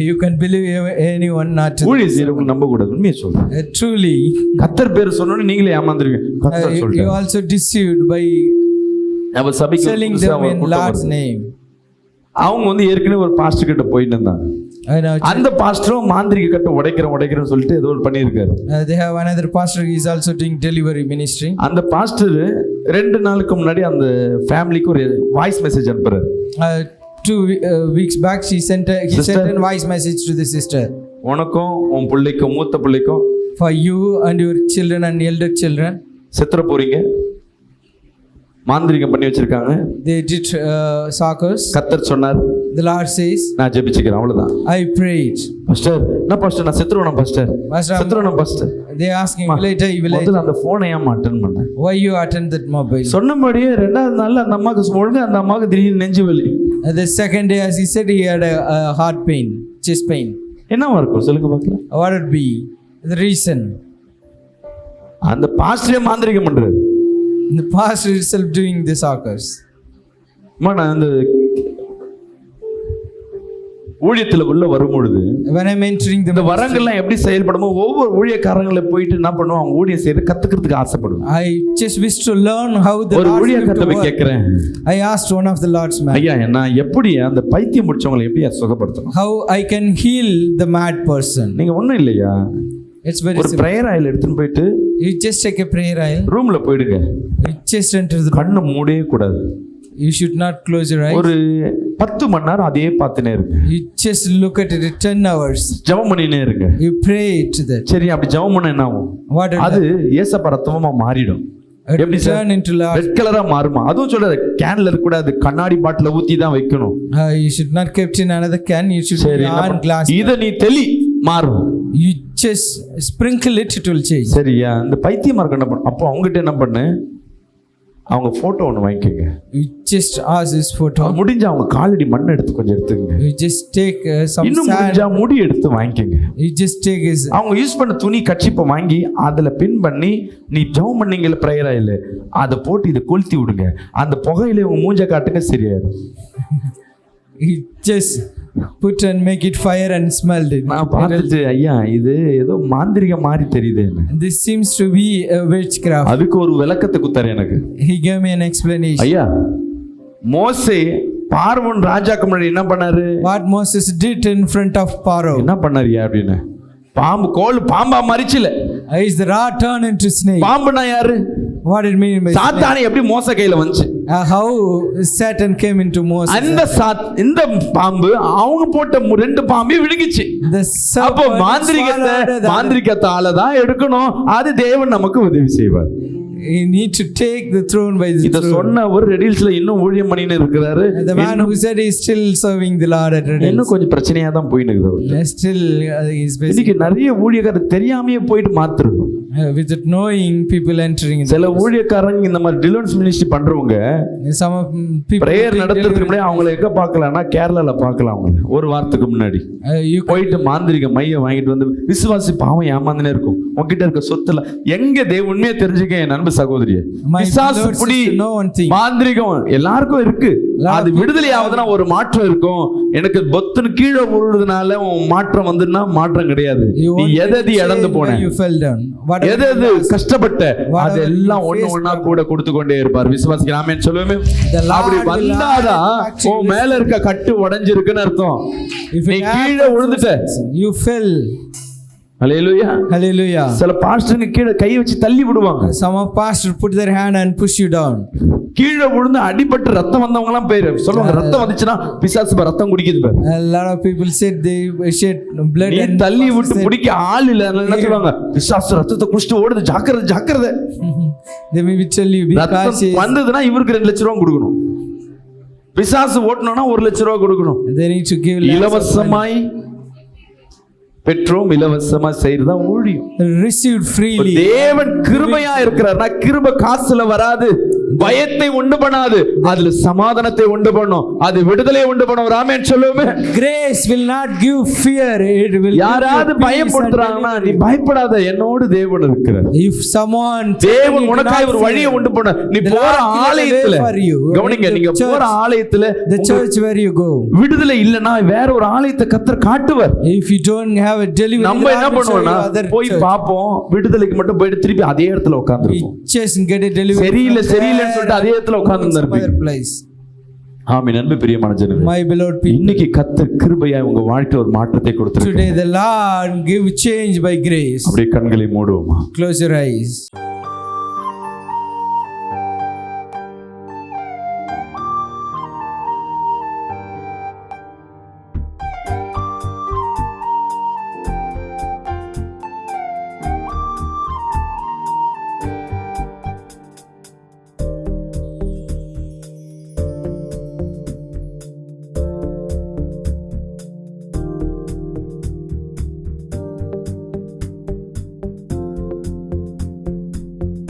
[SPEAKER 2] You can believe anyone not to.
[SPEAKER 1] ஊழிய செய்யறவங்க நம்ப கூடாது. உண்மையை சொல்றேன்.
[SPEAKER 2] Truly.
[SPEAKER 1] கர்த்தர் பேர் சொன்னோனே நீங்களே ஏமாந்துருவீங்க. கர்த்தர் சொல்றாரு.
[SPEAKER 2] You also deceived by selling them in Lord's name.
[SPEAKER 1] அவங்க ஏற்கனவே ஒரு பாஸ்டர் கிட்ட போயிட்டு இருந்தாங்க. அந்த பாஸ்டரும் மாந்திரிக கட்ட உடைக்கிறேன்னு சொல்லிட்டு ஏதோ பண்ணியிருக்காரு.
[SPEAKER 2] They have another pastor, he is also doing delivery ministry.
[SPEAKER 1] அந்த பாஸ்டர் 2 நாளுக்கு முன்னாடி அந்த ஃபேமிலிக்கு ஒரு வாய்ஸ் மெசேஜ் அனுப்புறாரு.
[SPEAKER 2] 2 weeks back he sent a voice message to the sister.
[SPEAKER 1] உனக்கும் உன் பிள்ளைக்கும் மூத்த பிள்ளைக்கும்,
[SPEAKER 2] for you and your children and elder children,
[SPEAKER 1] செத்துற போறீங்க, மாந்திரிகம் பண்ணி வச்சிருக்காங்க.
[SPEAKER 2] They did suckers.
[SPEAKER 1] கர்த்தர் சொன்னார்,
[SPEAKER 2] the Lord says,
[SPEAKER 1] நான் ஜெபிச்சுக்கிறேன், அவ்வளவுதான்.
[SPEAKER 2] I prayed.
[SPEAKER 1] பாஸ்டர் என்ன பாஸ்டர், நான் செத்துறேனா பாஸ்டர், செத்துறேனா pastor.
[SPEAKER 2] They asking will I die, will I die.
[SPEAKER 1] அந்த போனை ஏன் அட்டெண்ட் பண்ண,
[SPEAKER 2] why you attend that mobile.
[SPEAKER 1] சொன்னபடியே 2வது நாள்ல அந்த அம்மாக்கு ஒழுங்கா அந்த அம்மாக்கு திடீர்னு நெஞ்சு வலி.
[SPEAKER 2] The second day as he said he had a heart pain, chest pain.
[SPEAKER 1] என்னவா இருக்கும் சொல்லுங்க பார்க்கலாம்.
[SPEAKER 2] What would be the reason?
[SPEAKER 1] அந்த பாஸ்டரே மாந்திரிகம் பண்றாரு.
[SPEAKER 2] The pastor itself doing the suckers.
[SPEAKER 1] நான் அந்த ஊழியத்துல உள்ள வரும்பொழுது
[SPEAKER 2] when I'm entering
[SPEAKER 1] இந்த வரங்கள்லாம் எப்படி செயல்படுமோ ஒவ்வொரு ஊழியக்காரங்களை போயிட்டு என்ன பண்ணுவோம், அவங்க ஊழியம் செய்யற கத்துக்கிறதுக்கு ஆசைப்படுவேன்.
[SPEAKER 2] I just wish to learn how the
[SPEAKER 1] ஒரு ஊழியக்காரத்தை போய் கேக்குறேன்.
[SPEAKER 2] I asked one of the Lord's men,
[SPEAKER 1] ஐயா நான் எப்படி அந்த பைத்தியம் முடிச்சவங்களை எப்படி சுகப்படுத்தணும்,
[SPEAKER 2] how I can heal the mad person.
[SPEAKER 1] நீங்க ஒண்ணும் இல்லையா,
[SPEAKER 2] it's very
[SPEAKER 1] ஒரு பிரேயர் ஆயில் எடுத்துட்டு போயிட்டு
[SPEAKER 2] you just take a prayer oil,
[SPEAKER 1] ரூம்ல போயிடுங்க,
[SPEAKER 2] you just enter the
[SPEAKER 1] கண்ணு மூடவே கூடாது,
[SPEAKER 2] you should not close your eyes,
[SPEAKER 1] ஒரு 10 மணி நேரம் அதே பார்த்துனே இருங்க,
[SPEAKER 2] you just look at it 10 hours,
[SPEAKER 1] ஜெபம் பண்ணினே இருங்க,
[SPEAKER 2] you pray to that.
[SPEAKER 1] சரி அப்படி ஜெபம் பண்ண என்ன ஆகும், அது ஏசப்பா ரத்தமா மாறிடும். எப்படி
[SPEAKER 2] turn into
[SPEAKER 1] ரெட் கலரா மாறுமா, அதுவும் சொல்றாரு கேன்ல இருக்க கூடாது, கண்ணாடி பாட்டில ஊத்தி தான் வைக்கணும்.
[SPEAKER 2] You should not kept in another can, you should on glass.
[SPEAKER 1] இத நீ தெளி மாறும்,
[SPEAKER 2] you just sprinkle it will change.
[SPEAKER 1] சரியா. இந்த பைத்தியமா இருக்க என்ன பண்ண, அப்போ அவங்ககிட்ட என்ன பண்ணு, அவங்க போட்டோ ஒன்று வாங்கிக்கோங்க.
[SPEAKER 2] You just ask his photo.
[SPEAKER 1] முடிஞ்ச அவங்க காலடி மண் எடுத்து கொஞ்சம் எடுத்துக்கங்க.
[SPEAKER 2] You just take some
[SPEAKER 1] இன்னும்
[SPEAKER 2] sand.
[SPEAKER 1] முடிஞ்சா முடி எடுத்து வாங்கிக்கோங்க.
[SPEAKER 2] You just take his.
[SPEAKER 1] அவங்க யூஸ் பண்ண துணி கட்சிப்பை வாங்கி அதுல பின் பண்ணி நீ ஜெபம் பண்ணீங்கல பிரேயரா இல்ல அதை போட்டு இதை கொளுத்தி விடுங்க. அந்த புகையில உங்க மூஞ்ச காட்டுங்க, சரியாயிடும்.
[SPEAKER 2] You just put and make it fire and smelled it.
[SPEAKER 1] நான் பார்த்துட்டு ஐயா இது ஏதோ மாந்திரிக மாதிரி தெரியுது என்ன.
[SPEAKER 2] This seems to be a witchcraft.
[SPEAKER 1] அதுக்கு ஒரு விளக்கத்தை குத்தாரு எனக்கு.
[SPEAKER 2] He gave me an explanation.
[SPEAKER 1] ஐயா மோசே பார்வோன் ராஜாக்கு முன்னாடி என்ன பண்ணாரு?
[SPEAKER 2] What Moses did in front of Pharaoh.
[SPEAKER 1] என்ன பண்ணாரியா அப்படின்னு. பாம்பு கோல் பாம்பா மரிச்சில.
[SPEAKER 2] Is the rod turned into snake?
[SPEAKER 1] பாம்புனா யாரு?
[SPEAKER 2] What did it mean by
[SPEAKER 1] சாத்தானே எப்படி மோசே கையில வந்துச்சு?
[SPEAKER 2] How Satan came into Moses.
[SPEAKER 1] அந்த இந்த பாம்பு அவங்க போட்ட ரெண்டு பாம்பையும் விழுங்கிச்சு. அப்போ மாந்திரிகத்தால தான் எடுக்கணும். அது தேவன் நமக்கு உதவி செய்வார்.
[SPEAKER 2] You need to take the throne by the
[SPEAKER 1] இத சொன்ன ஒரு ரெடில்ஸ்ல இன்னும் ஊழியம் பண்ணிட்டு இருக்காரு.
[SPEAKER 2] The man who said he is still serving the Lord at Redils.
[SPEAKER 1] இன்னும் கொஞ்சம் பிரச்சனையா தான் போயிட்டு இருக்குது.
[SPEAKER 2] Still is basically
[SPEAKER 1] இன்னைக்கு நிறைய ஊழியக்காரர் தெரியாமையே போயிட்டு மாத்துறது.
[SPEAKER 2] Without knowing people entering.
[SPEAKER 1] சில ஊழியக்காரங்க இந்த மாதிரி டிலிவரன்ஸ் மினிஸ்ட்ரி பண்றவங்க
[SPEAKER 2] some of people
[SPEAKER 1] பிரேயர் நடத்துறதுக்கு முன்னாடி அவங்களை எங்க பார்க்கலாம்னா கேரளால பார்க்கலாம். அவங்களை ஒரு வாரத்துக்கு முன்னாடி போயிட்டு மாந்திரிக மைய வாங்கிட்டு வந்து விசுவாசி பாவம் ஏமாந்துனே இருக்கும். உங்ககிட்ட இருக்க சொத்துல எங்க தேவ உண்மையை தெரிஞ்சுக்க என் நண்பு சகோதரியே. மாந்திரிகம் எல்லாருக்கும் இருக்கு. அது விடுதலை ஆகுதுன்னா ஒரு மாற்றம் இருக்கும். எனக்கு பொத்துன்னு கீழே விழுறதுனால மாற்றம் வந்துன்னா மாற்றம் கிடையாது. நீ எது இழந்து போன, எது கஷ்டப்பட்ட, அதெல்லாம் ஒண்ணு ஒண்ணா கூட கொடுத்து கொண்டே இருப்பார். விசுவாசிக்கலாமே சொல்லுவேன். அப்படி வந்தாதான் உன் மேல இருக்க கட்டு உடைஞ்சிருக்குன்னு அர்த்தம். நீ கீழே விழுந்துட்ட.
[SPEAKER 2] You fell.
[SPEAKER 1] Hallelujah.
[SPEAKER 2] Hallelujah.
[SPEAKER 1] சில பாஸ்டர்ங்க கீழே கை வச்சு தள்ளி விடுவாங்க.
[SPEAKER 2] Some of pastors put their hand and push you down.
[SPEAKER 1] கீழே விழுந்து அடிபட்டு ரத்தம் வந்தவங்க எல்லாம் பேரு சொல்லுவாங்க. ரத்தம் வந்துச்சுன்னா பிசாசு ரத்தம் குடிக்குது பாரு.
[SPEAKER 2] A lot of people said they shed blood and
[SPEAKER 1] தள்ளி விட்டு பிடிக்க ஆள் இல்ல. என்ன சொல்லுவாங்க? பிசாசு ரத்தத்தை குடிச்சிட்டு ஓடுது, ஜாக்கிரதை ஜாக்கிரதை.
[SPEAKER 2] They may tell you because
[SPEAKER 1] வந்ததுன்னா இவருக்கு 2 லட்சம் ரூபாய் கொடுக்கணும். பிசாசு ஓட்டணும்னா 1 லட்சம் ரூபாய் கொடுக்கணும்.
[SPEAKER 2] They need to give
[SPEAKER 1] இலவசமாய் பெற்றோம், இலவசமா செய்யறதா ஊழியம்.
[SPEAKER 2] Received freely.
[SPEAKER 1] தேவன் கிருபையா இருக்கிறார்னா கிருபை காசுல வராது, பயத்தை உண்டு பண்ணாது, அதுல சமாதானத்தை உண்டு பண்ணும், அது விடுதலை உண்டு பண்ணும். ஆமென் சொல்லுமே.
[SPEAKER 2] Grace will not give fear, it will.
[SPEAKER 1] யாராவது பயப்படுறாங்கன்னா நீ பயப்படாத, என்னோடு தேவன் இருக்கிறார்.
[SPEAKER 2] If someone
[SPEAKER 1] தேவன் உனக்காக ஒரு வழியை உண்டு பண்ண. நீ போற ஆலயத்துல கவனிங்க, நீங்க போற ஆலயத்துல
[SPEAKER 2] the church where you go,
[SPEAKER 1] விடுதலை இல்லனா வேற ஒரு ஆலயத்தை கர்த்தர் காட்டுவார்.
[SPEAKER 2] If you don't have a delivery,
[SPEAKER 1] நம்ம என்ன பண்ணுவோம்னா போய் பாப்போம், விடுதலைக்கு மட்டும் போயிட்டு திருப்பி அதே இடத்துல உட்கார்ந்துருப்போம்.
[SPEAKER 2] just get a delivery.
[SPEAKER 1] சரியில்லை சரியில்லைன்னு சொல்லிட்டு அதே இடத்துல உட்கார்ந்துருப்பீங்க. ஆமென். அன்பு பிரியமான ஜனங்களே,
[SPEAKER 2] my beloved people,
[SPEAKER 1] இன்னைக்கு கர்த்தர் கிருபையா உங்க வாழ்க்கையில ஒரு மாற்றத்தை கொடுத்திருக்கிறார்.
[SPEAKER 2] Today the Lord give change by grace.
[SPEAKER 1] அப்படியே கண்களை மூடுவோமா?
[SPEAKER 2] Close your eyes.